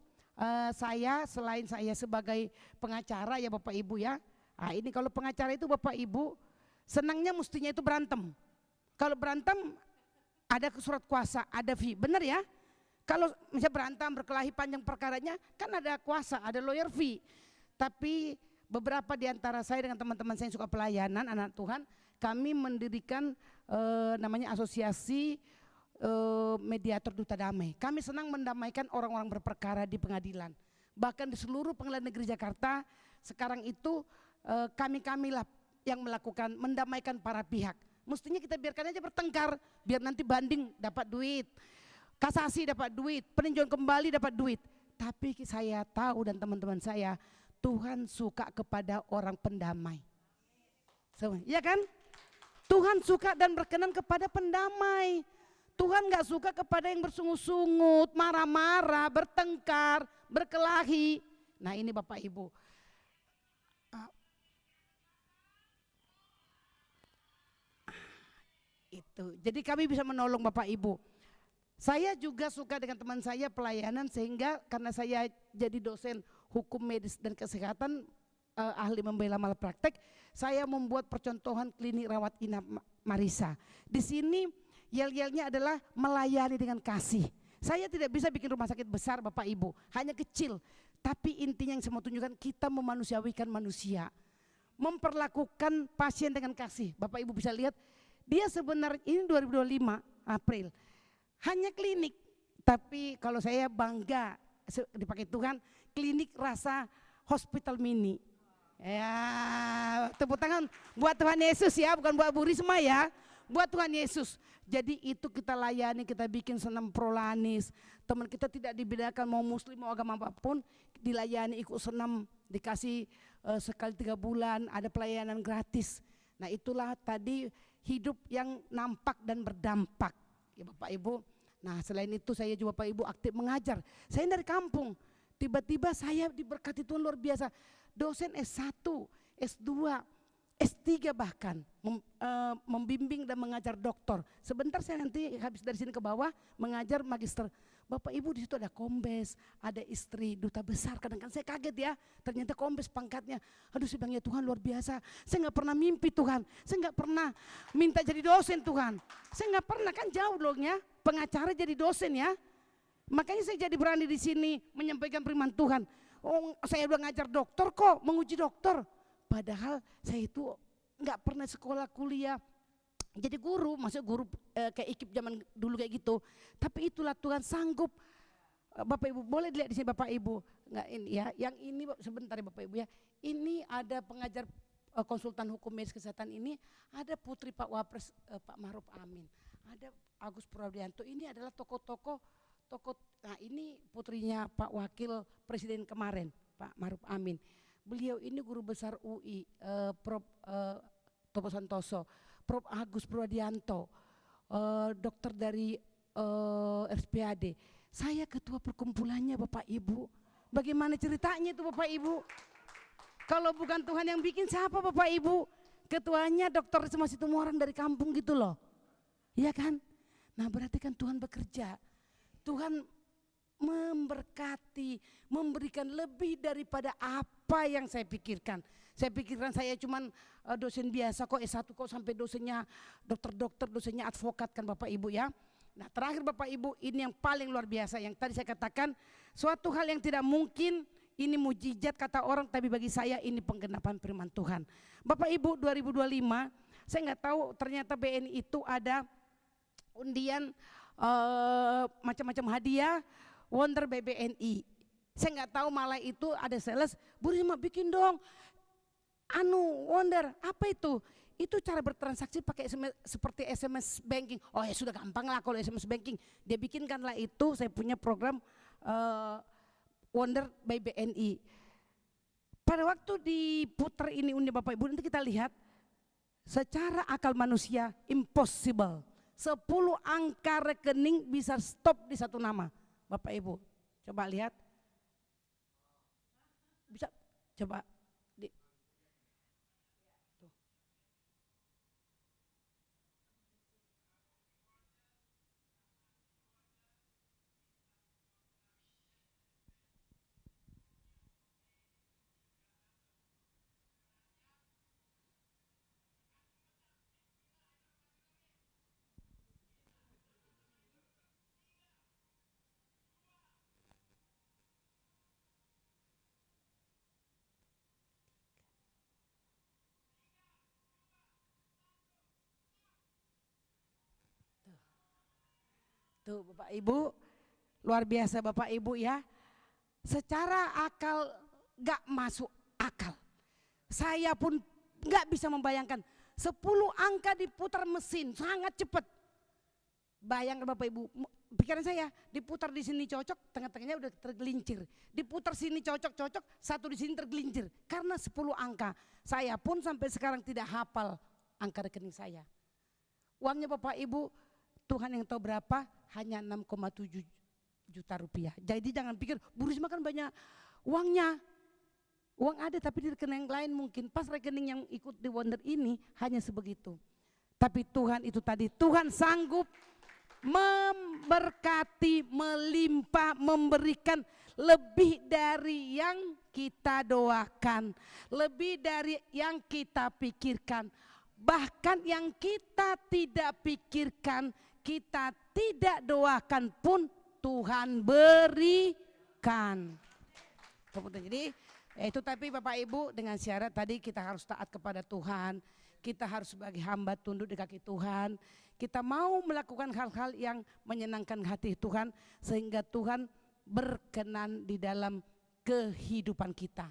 saya selain saya sebagai pengacara ya Bapak Ibu ya. Nah ini kalau pengacara itu Bapak Ibu senangnya mestinya itu berantem. Kalau berantem ada surat kuasa, ada fee, benar ya? Kalau misalnya berantem berkelahi panjang perkaranya kan ada kuasa, ada lawyer fee. Tapi beberapa di antara saya dengan teman-teman saya yang suka pelayanan anak Tuhan, kami mendirikan namanya asosiasi mediator duta damai. Kami senang mendamaikan orang-orang berperkara di pengadilan. Bahkan di seluruh pengadilan negeri Jakarta sekarang itu kami-kamilah yang melakukan mendamaikan para pihak. Mestinya kita biarkan aja bertengkar, biar nanti banding dapat duit, kasasi dapat duit, peninjauan kembali dapat duit. Tapi saya tahu dan teman-teman saya, Tuhan suka kepada orang pendamai. Iya kan? Tuhan suka dan berkenan kepada pendamai. Tuhan gak suka kepada yang bersungut-sungut, marah-marah, bertengkar, berkelahi. Nah ini Bapak Ibu. Itu. Jadi kami bisa menolong Bapak Ibu. Saya juga suka dengan teman saya pelayanan, sehingga karena saya jadi dosen hukum medis dan kesehatan, ahli membela malpraktek, saya membuat percontohan klinik rawat inap Marisa. Di sini yel-yelnya adalah melayani dengan kasih. Saya tidak bisa bikin rumah sakit besar Bapak Ibu, hanya kecil. Tapi intinya yang saya mau tunjukkan, kita memanusiawikan manusia. Memperlakukan pasien dengan kasih. Bapak Ibu bisa lihat, dia sebenarnya ini 2025 April. Hanya klinik, tapi kalau saya bangga dipakai Tuhan, klinik rasa hospital mini. Ya, tepuk tangan buat Tuhan Yesus ya, bukan buat Bu Risma ya, buat Tuhan Yesus. Jadi itu kita layani, kita bikin senam prolanis. Teman kita tidak dibedakan mau muslim mau agama apapun, dilayani ikut senam, dikasih sekali 3 bulan, ada pelayanan gratis. Nah itulah tadi hidup yang nampak dan berdampak ya Bapak Ibu. Nah selain itu saya juga Bapak Ibu aktif mengajar. Saya dari kampung, tiba-tiba saya diberkati Tuhan luar biasa. Dosen S1, S2, S3 bahkan membimbing dan mengajar doktor. Sebentar saya nanti habis dari sini ke bawah mengajar magister. Bapak Ibu di situ ada kombes, ada istri duta besar. Kadang-kadang saya kaget ya, ternyata kombes pangkatnya. Aduh saya bilang ya Tuhan luar biasa. Saya nggak pernah mimpi Tuhan, saya nggak pernah minta jadi dosen Tuhan. Saya nggak pernah, kan jauh dong ya, pengacara jadi dosen ya. Makanya saya jadi berani di sini menyampaikan firman Tuhan. Oh saya udah ngajar dokter kok, menguji dokter. Padahal saya itu nggak pernah sekolah kuliah. Jadi guru, maksudnya guru kayak IKIP zaman dulu kayak gitu. Tapi itulah Tuhan sanggup. Bapak Ibu boleh dilihat di sini Bapak Ibu. Nggak ini ya, yang ini sebentar ya Bapak Ibu ya. Ini ada pengajar konsultan hukum medis kesehatan ini, ada putri Pak Wapres Pak Maruf Amin. Ada Agus Puradianto, ini adalah tokoh-tokoh. Nah ini putrinya Pak Wakil Presiden kemarin, Pak Maruf Amin. Beliau ini guru besar UI, Prof. Topo Santoso. Prof. Agus Puradianto, dokter dari RSPAD. Saya ketua perkumpulannya Bapak Ibu. Bagaimana ceritanya itu Bapak Ibu? Kalau bukan Tuhan yang bikin siapa Bapak Ibu? Ketuanya dokter Risma Situmorang dari kampung gitu loh. Iya kan? Nah berarti kan Tuhan bekerja. Tuhan memberkati, memberikan lebih daripada apa yang saya pikirkan. Saya pikirkan saya cuman dosen biasa kok, S1 kok sampai dosennya dokter-dokter, dosennya advokat kan Bapak Ibu ya. Nah terakhir Bapak Ibu, ini yang paling luar biasa yang tadi saya katakan, suatu hal yang tidak mungkin, ini mujizat kata orang, tapi bagi saya ini penggenapan firman Tuhan. Bapak Ibu 2025, saya nggak tahu ternyata BNI itu ada undian macam-macam hadiah Wonder BBNI. Saya nggak tahu malah itu ada sales, Bu Risma bikin dong Wonder, apa itu? Itu cara bertransaksi pakai SMS, seperti SMS banking. Oh ya sudah gampang lah kalau SMS banking. Dia bikinkanlah itu, saya punya program Wonder by BNI. Pada waktu diputar ini undi Bapak Ibu, nanti kita lihat secara akal manusia impossible. 10 angka rekening bisa stop di satu nama. Bapak Ibu, coba lihat. Bisa, coba. Tuh Bapak Ibu, luar biasa Bapak Ibu ya. Secara akal gak masuk akal. Saya pun gak bisa membayangkan 10 angka diputar mesin sangat cepat. Bayangkan Bapak Ibu, pikiran saya diputar di sini cocok, tengah-tengahnya udah tergelincir. Diputar sini cocok-cocok, satu di sini tergelincir. Karena 10 angka, saya pun sampai sekarang tidak hafal angka rekening saya. Uangnya Bapak Ibu, Tuhan yang tahu berapa, hanya 6,7 juta rupiah. Jadi jangan pikir, Bu Risma kan banyak uangnya. Uang ada tapi di rekening lain mungkin. Pas rekening yang ikut di Wonder ini hanya sebegitu. Tapi Tuhan itu tadi, Tuhan sanggup memberkati, melimpah, memberikan lebih dari yang kita doakan. Lebih dari yang kita pikirkan. Bahkan yang kita tidak pikirkan, kita tidak doakan pun Tuhan berikan. Jadi itu tapi Bapak Ibu dengan syarat tadi kita harus taat kepada Tuhan. Kita harus sebagai hamba tunduk di kaki Tuhan. Kita mau melakukan hal-hal yang menyenangkan hati Tuhan. Sehingga Tuhan berkenan di dalam kehidupan kita.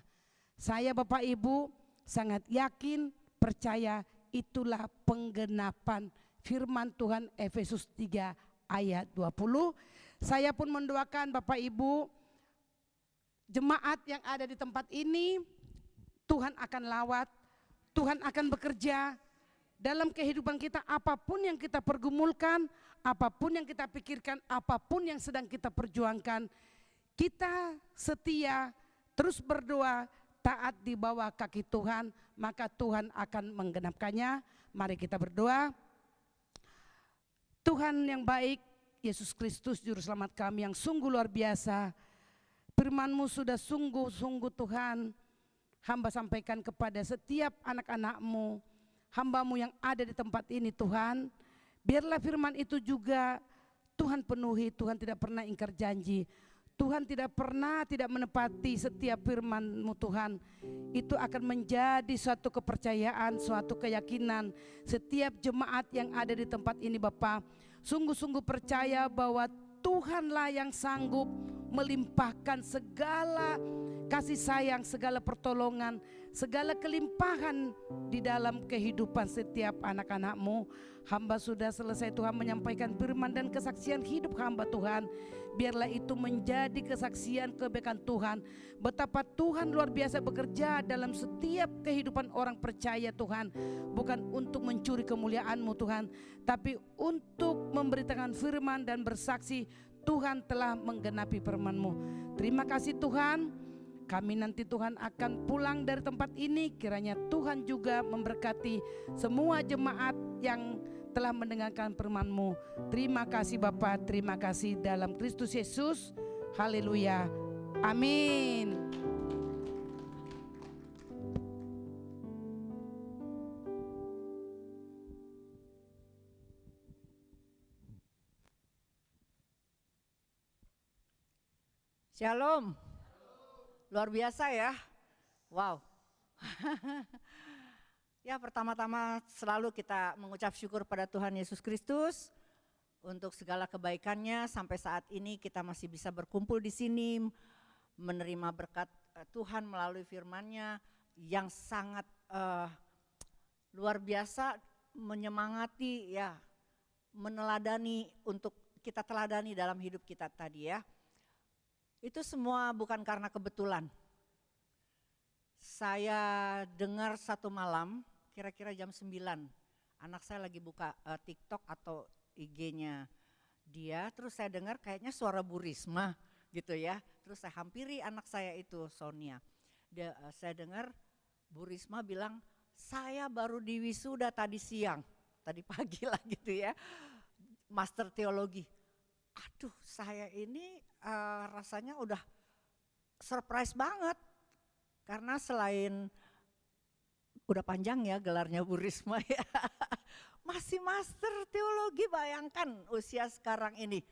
Saya Bapak Ibu sangat yakin, percaya itulah penggenapan firman Tuhan Efesus 3 ayat 20. Saya pun mendoakan Bapak Ibu, jemaat yang ada di tempat ini, Tuhan akan lawat, Tuhan akan bekerja, dalam kehidupan kita, apapun yang kita pergumulkan, apapun yang kita pikirkan, apapun yang sedang kita perjuangkan, kita setia, terus berdoa, taat di bawah kaki Tuhan, maka Tuhan akan menggenapkannya. Mari kita berdoa. Tuhan yang baik, Yesus Kristus Juru Selamat kami yang sungguh luar biasa, firman-Mu sudah sungguh-sungguh Tuhan, hamba sampaikan kepada setiap anak-anak-Mu, hamba-Mu yang ada di tempat ini Tuhan. Biarlah firman itu juga Tuhan penuhi, Tuhan tidak pernah ingkar janji. Tuhan tidak pernah tidak menepati setiap firman-Mu Tuhan. Itu akan menjadi suatu kepercayaan, suatu keyakinan setiap jemaat yang ada di tempat ini Bapa. Sungguh-sungguh percaya bahwa Tuhanlah yang sanggup melimpahkan segala kasih sayang, segala pertolongan, segala kelimpahan di dalam kehidupan setiap anak-anak-Mu. Hamba sudah selesai Tuhan menyampaikan firman dan kesaksian hidup hamba Tuhan. Biarlah itu menjadi kesaksian kebaikan Tuhan. Betapa Tuhan luar biasa bekerja dalam setiap kehidupan orang percaya Tuhan. Bukan untuk mencuri kemuliaan-Mu Tuhan, tapi untuk memberitakan firman dan bersaksi Tuhan telah menggenapi firman-Mu. Terima kasih Tuhan. Kami nanti Tuhan akan pulang dari tempat ini, kiranya Tuhan juga memberkati semua jemaat yang telah mendengarkan firman-Mu. Terima kasih Bapa, terima kasih dalam Kristus Yesus. Haleluya. Amin. Shalom. Luar biasa ya. Wow. Ya, pertama-tama selalu kita mengucap syukur pada Tuhan Yesus Kristus untuk segala kebaikannya. Sampai saat ini kita masih bisa berkumpul di sini, menerima berkat Tuhan melalui firman-Nya yang sangat luar biasa, menyemangati ya, meneladani, untuk kita teladani dalam hidup kita tadi ya. Itu semua bukan karena kebetulan. Saya dengar satu malam, kira-kira jam 9, anak saya lagi buka TikTok atau IG-nya dia, terus saya dengar kayaknya suara Bu Risma gitu ya. Terus saya hampiri anak saya itu, Sonia. Saya dengar Bu Risma bilang, saya baru diwisuda tadi siang, tadi pagi lah gitu ya, Master Teologi. Aduh, saya ini rasanya udah surprise banget. Karena selain udah panjang ya gelarnya Bu Risma ya, masih Master Teologi, bayangkan usia sekarang ini.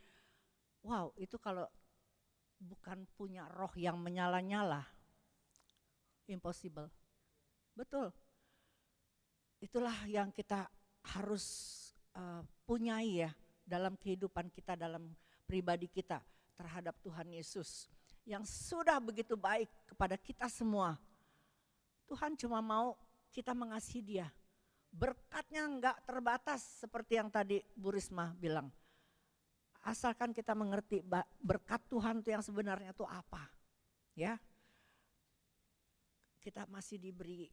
Wow, itu kalau bukan punya roh yang menyala-nyala, impossible. Betul, itulah yang kita harus punyai ya dalam kehidupan kita, dalam pribadi kita terhadap Tuhan Yesus yang sudah begitu baik kepada kita semua. Tuhan cuma mau kita mengasihi Dia. Berkatnya enggak terbatas seperti yang tadi Bu Risma bilang. Asalkan kita mengerti berkat Tuhan itu yang sebenarnya itu apa. Ya. Kita masih diberi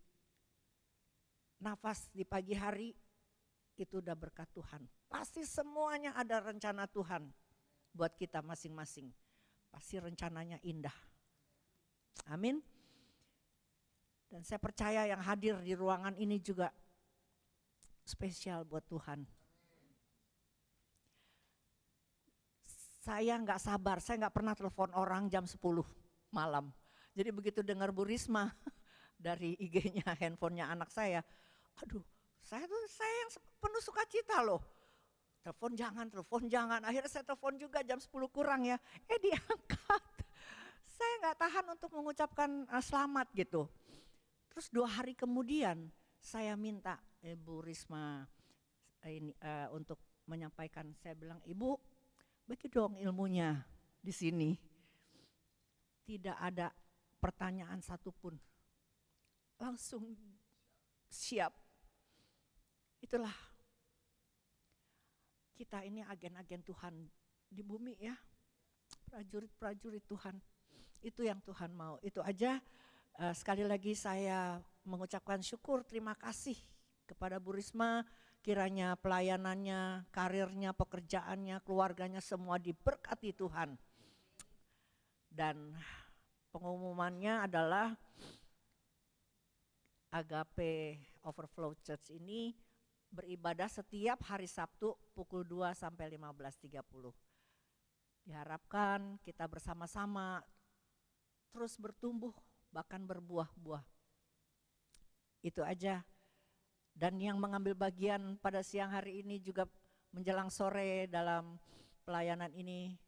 nafas di pagi hari, itu udah berkat Tuhan. Pasti semuanya ada rencana Tuhan buat kita masing-masing. Pasti rencananya indah. Amin. Dan saya percaya yang hadir di ruangan ini juga spesial buat Tuhan. Saya nggak sabar, saya nggak pernah telepon orang jam 10 malam. Jadi begitu dengar Bu Risma dari IG-nya, handphonenya anak saya, aduh, saya yang penuh sukacita loh. Telepon jangan. Akhirnya saya telepon juga jam 10 kurang ya. Diangkat. Saya nggak tahan untuk mengucapkan selamat gitu. Terus 2 hari kemudian saya minta Ibu Risma ini untuk menyampaikan. Saya bilang, Ibu, bagi dong ilmunya di sini. Tidak ada pertanyaan satupun. Langsung siap. Itulah kita ini agen-agen Tuhan di bumi ya, prajurit-prajurit Tuhan. Itu yang Tuhan mau, itu aja. Sekali lagi saya mengucapkan syukur, terima kasih Kepada Bu Risma, kiranya pelayanannya, karirnya, pekerjaannya, keluarganya semua diberkati Tuhan. Dan pengumumannya adalah Agape Overflow Church ini beribadah setiap hari Sabtu pukul 2 sampai 15.30. Diharapkan kita bersama-sama terus bertumbuh bahkan berbuah-buah. Itu aja. Dan yang mengambil bagian pada siang hari ini juga menjelang sore dalam pelayanan ini,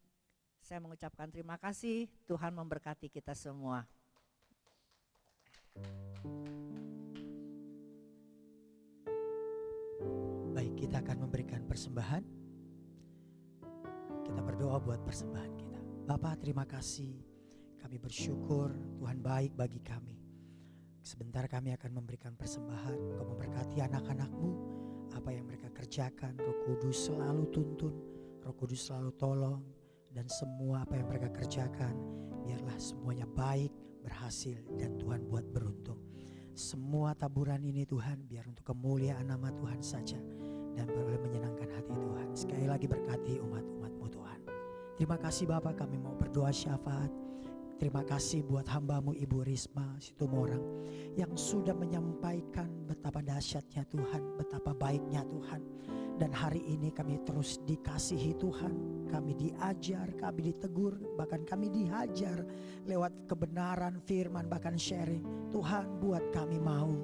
saya mengucapkan terima kasih. Tuhan memberkati kita semua. Baik, kita akan memberikan persembahan. Kita berdoa buat persembahan kita. Bapa, terima kasih. Kami bersyukur Tuhan baik bagi kami. Sebentar kami akan memberikan persembahan. Engkau memberkati anak-anak-Mu. Apa yang mereka kerjakan, Roh Kudus selalu tuntun, Roh Kudus selalu tolong. Dan semua apa yang mereka kerjakan, biarlah semuanya baik, berhasil, dan Tuhan buat beruntung. Semua taburan ini Tuhan, biar untuk kemuliaan nama Tuhan saja. Dan boleh menyenangkan hati Tuhan. Sekali lagi berkati umat-umat-Mu Tuhan. Terima kasih Bapak, kami mau berdoa syafaat. Terima kasih buat hamba-Mu Ibu Risma Situmorang yang sudah menyampaikan betapa dahsyatnya Tuhan, betapa baiknya Tuhan. Dan hari ini kami terus dikasihi Tuhan, kami diajar, kami ditegur, bahkan kami dihajar lewat kebenaran firman, bahkan sharing. Tuhan, buat kami mau,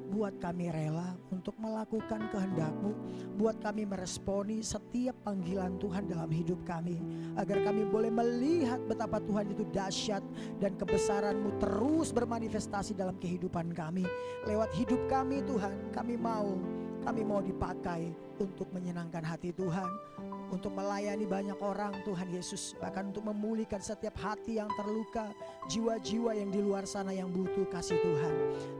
buat kami rela untuk melakukan kehendak-Mu, buat kami meresponi setiap panggilan Tuhan dalam hidup kami, agar kami boleh melihat betapa Tuhan itu dahsyat dan kebesaran-Mu terus bermanifestasi dalam kehidupan kami. Lewat hidup kami Tuhan, kami mau dipakai untuk menyenangkan hati Tuhan, untuk melayani banyak orang Tuhan Yesus, bahkan untuk memulihkan setiap hati yang terluka, jiwa-jiwa yang di luar sana yang butuh kasih Tuhan.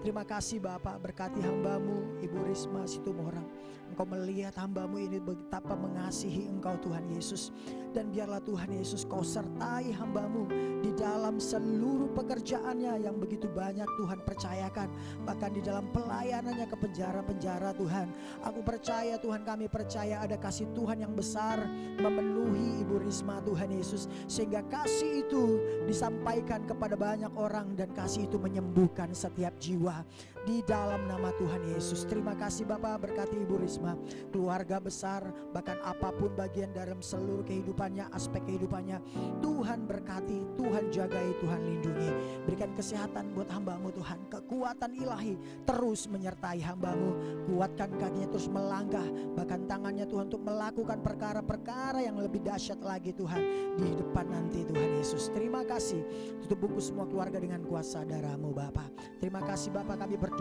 Terima kasih Bapak, berkati hamba-Mu Ibu Risma Situmorang. Engkau melihat hamba-Mu ini betapa mengasihi Engkau Tuhan Yesus. Dan biarlah Tuhan Yesus Kau sertai hamba-Mu di dalam seluruh pekerjaannya yang begitu banyak Tuhan percayakan. Bahkan di dalam pelayanannya ke penjara-penjara Tuhan. Aku percaya Tuhan, kami percaya ada kasih Tuhan yang besar memenuhi Ibu Risma Tuhan Yesus. Sehingga kasih itu disampaikan kepada banyak orang dan kasih itu menyembuhkan setiap jiwa. Di dalam nama Tuhan Yesus. Terima kasih Bapak, berkati Ibu Risma, keluarga besar, bahkan apapun bagian dalam seluruh kehidupannya, aspek kehidupannya. Tuhan berkati, Tuhan jagai, Tuhan lindungi. Berikan kesehatan buat hamba-Mu Tuhan. Kekuatan ilahi terus menyertai hamba-Mu. Kuatkan kakinya terus melangkah, bahkan tangannya Tuhan untuk melakukan perkara-perkara yang lebih dahsyat lagi Tuhan di depan nanti Tuhan Yesus. Terima kasih. Tutup buku semua keluarga dengan kuasa darah-Mu Bapa. Terima kasih Bapa, kami berdoa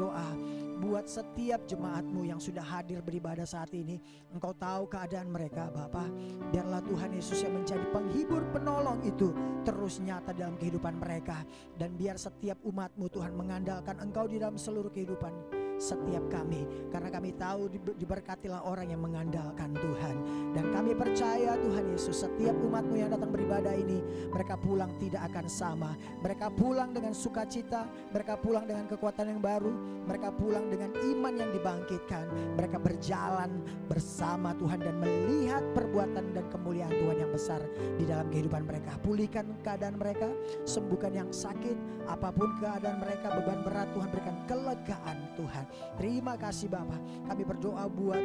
buat setiap jemaat-Mu yang sudah hadir beribadah saat ini. Engkau tahu keadaan mereka Bapa. Biarlah Tuhan Yesus yang menjadi penghibur, penolong itu terus nyata dalam kehidupan mereka. Dan biar setiap umat-Mu Tuhan mengandalkan Engkau di dalam seluruh kehidupan setiap kami, karena kami tahu diberkatilah orang yang mengandalkan Tuhan. Dan kami percaya Tuhan Yesus, setiap umat-Mu yang datang beribadah ini, mereka pulang tidak akan sama. Mereka pulang dengan sukacita, mereka pulang dengan kekuatan yang baru, mereka pulang dengan iman yang dibangkitkan. Mereka berjalan bersama Tuhan dan melihat perbuatan dan kemuliaan Tuhan yang besar di dalam kehidupan mereka. Pulihkan keadaan mereka, sembuhkan yang sakit, apapun keadaan mereka, beban berat Tuhan berikan kelegaan Tuhan. Terima kasih Bapa. Kami berdoa buat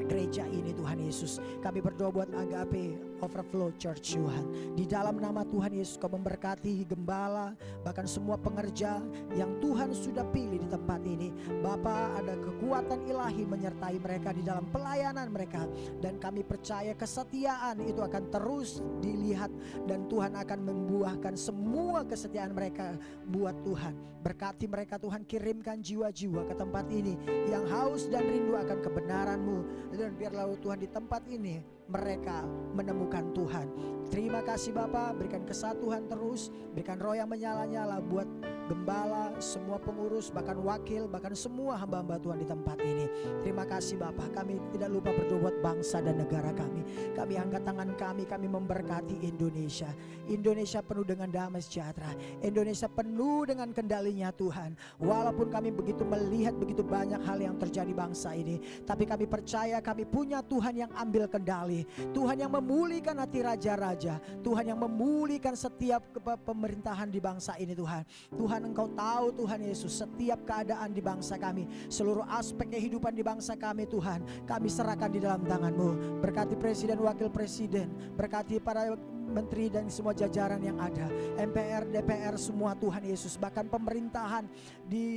gereja ini Tuhan Yesus. Kami berdoa buat Agape Overflow Church Tuhan. Di dalam nama Tuhan Yesus Kau memberkati gembala, bahkan semua pengerja yang Tuhan sudah pilih di tempat ini. Bapa, ada kekuatan ilahi menyertai mereka di dalam pelayanan mereka. Dan kami percaya kesetiaan itu akan terus dilihat. Dan Tuhan akan membuahkan semua kesetiaan mereka buat Tuhan. Berkati mereka Tuhan, kirimkan jiwa-jiwa ke tempat ini yang haus dan rindu akan kebenaran-Mu. Dan biarlah Tuhan di tempat ini mereka menemukan Tuhan. Terima kasih Bapa, berikan kesatuan terus, berikan roh yang menyala-nyala buat gembala, semua pengurus, bahkan wakil, bahkan semua hamba-hamba Tuhan di tempat ini. Terima kasih Bapa, kami tidak lupa berdoa buat bangsa dan negara kami. Kami angkat tangan kami memberkati Indonesia. Indonesia penuh dengan damai sejahtera. Indonesia penuh dengan kendalinya Tuhan. Walaupun kami begitu melihat begitu banyak hal yang terjadi bangsa ini, tapi kami percaya kami punya Tuhan yang ambil kendali. Tuhan yang memulihkan hati raja-raja. Tuhan yang memulihkan setiap pemerintahan di bangsa ini Tuhan. Tuhan Engkau tahu Tuhan Yesus setiap keadaan di bangsa kami. Seluruh aspek kehidupan di bangsa kami Tuhan, kami serahkan di dalam tangan-Mu. Berkati Presiden, Wakil Presiden, berkati para menteri dan semua jajaran yang ada, MPR, DPR semua Tuhan Yesus, bahkan pemerintahan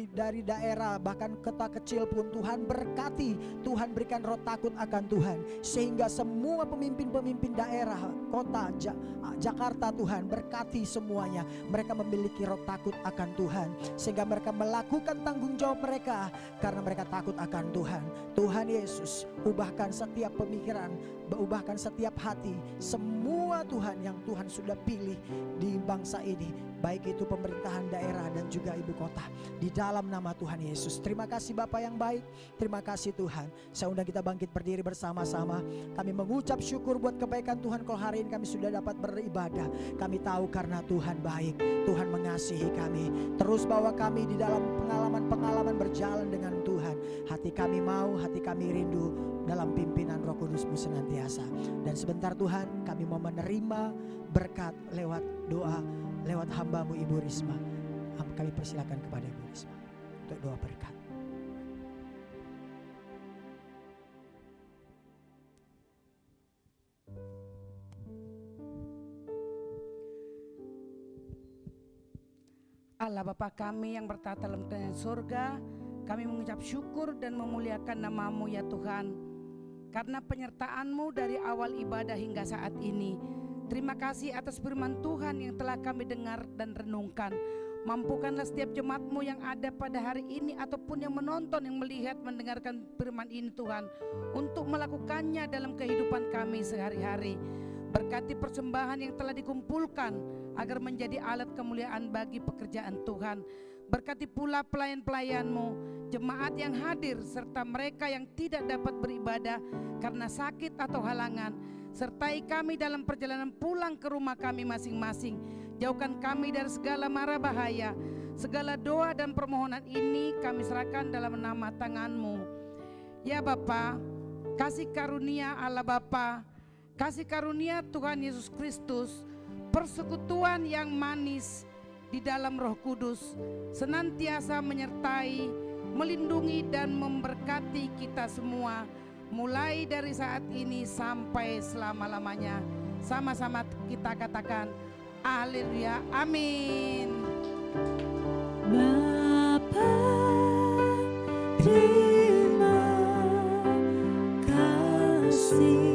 dari daerah, bahkan kota kecil pun Tuhan berkati. Tuhan berikan roh takut akan Tuhan, sehingga semua pemimpin-pemimpin daerah, kota Jakarta Tuhan berkati semuanya. Mereka memiliki roh takut akan Tuhan, sehingga mereka melakukan tanggung jawab mereka karena mereka takut akan Tuhan. Tuhan Yesus, ubahkan setiap pemikiran, ubahkan setiap hati, semua Tuhan yang Tuhan sudah pilih di bangsa ini, baik itu pemerintahan daerah dan juga ibu kota, di dalam nama Tuhan Yesus. Terima kasih Bapa yang baik, terima kasih Tuhan. Saya undang kita bangkit berdiri bersama-sama. Kami mengucap syukur buat kebaikan Tuhan, kalau hari ini kami sudah dapat beribadah. Kami tahu karena Tuhan baik, Tuhan mengasihi kami. Terus bawa kami di dalam pengalaman-pengalaman berjalan dengan Tuhan. Hati kami mau, hati kami rindu dalam pimpinan Roh Kudus-Mu senantiasa. Dan sebentar Tuhan, kami mau menerima berkat lewat doa, lewat hamba-Mu Ibu Risma. Kami persilakan kepada Ibu Risma untuk doa berkat. Allah Bapa kami yang bertata dalam surga, kami mengucap syukur dan memuliakan nama-Mu ya Tuhan, karena penyertaan-Mu dari awal ibadah hingga saat ini. Terima kasih atas firman Tuhan yang telah kami dengar dan renungkan. Mampukanlah setiap jemaat-Mu yang ada pada hari ini ataupun yang menonton, yang melihat, mendengarkan firman ini Tuhan, untuk melakukannya dalam kehidupan kami sehari-hari. Berkati persembahan yang telah dikumpulkan agar menjadi alat kemuliaan bagi pekerjaan Tuhan. Berkati pula pelayan-pelayan-Mu, jemaat yang hadir, serta mereka yang tidak dapat beribadah karena sakit atau halangan. Sertai kami dalam perjalanan pulang ke rumah kami masing-masing. Jauhkan kami dari segala mara bahaya. Segala doa dan permohonan ini kami serahkan dalam nama tangan-Mu. Ya Bapa, kasih karunia Allah Bapa, kasih karunia Tuhan Yesus Kristus, persekutuan yang manis di dalam Roh Kudus senantiasa menyertai, melindungi dan memberkati kita semua, mulai dari saat ini sampai selama-lamanya. Sama-sama kita katakan haleluya, amin. Bapa, terima kasih.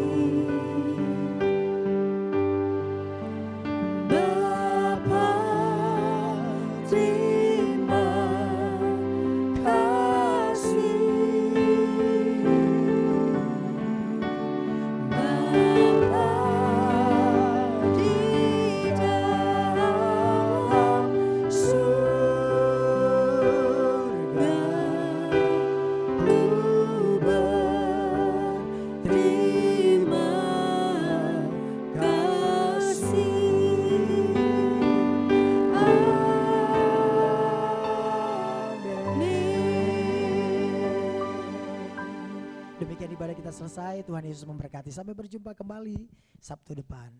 Demikian ibadah kita selesai. Tuhan Yesus memberkati. Sampai berjumpa kembali Sabtu depan.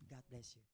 God bless you.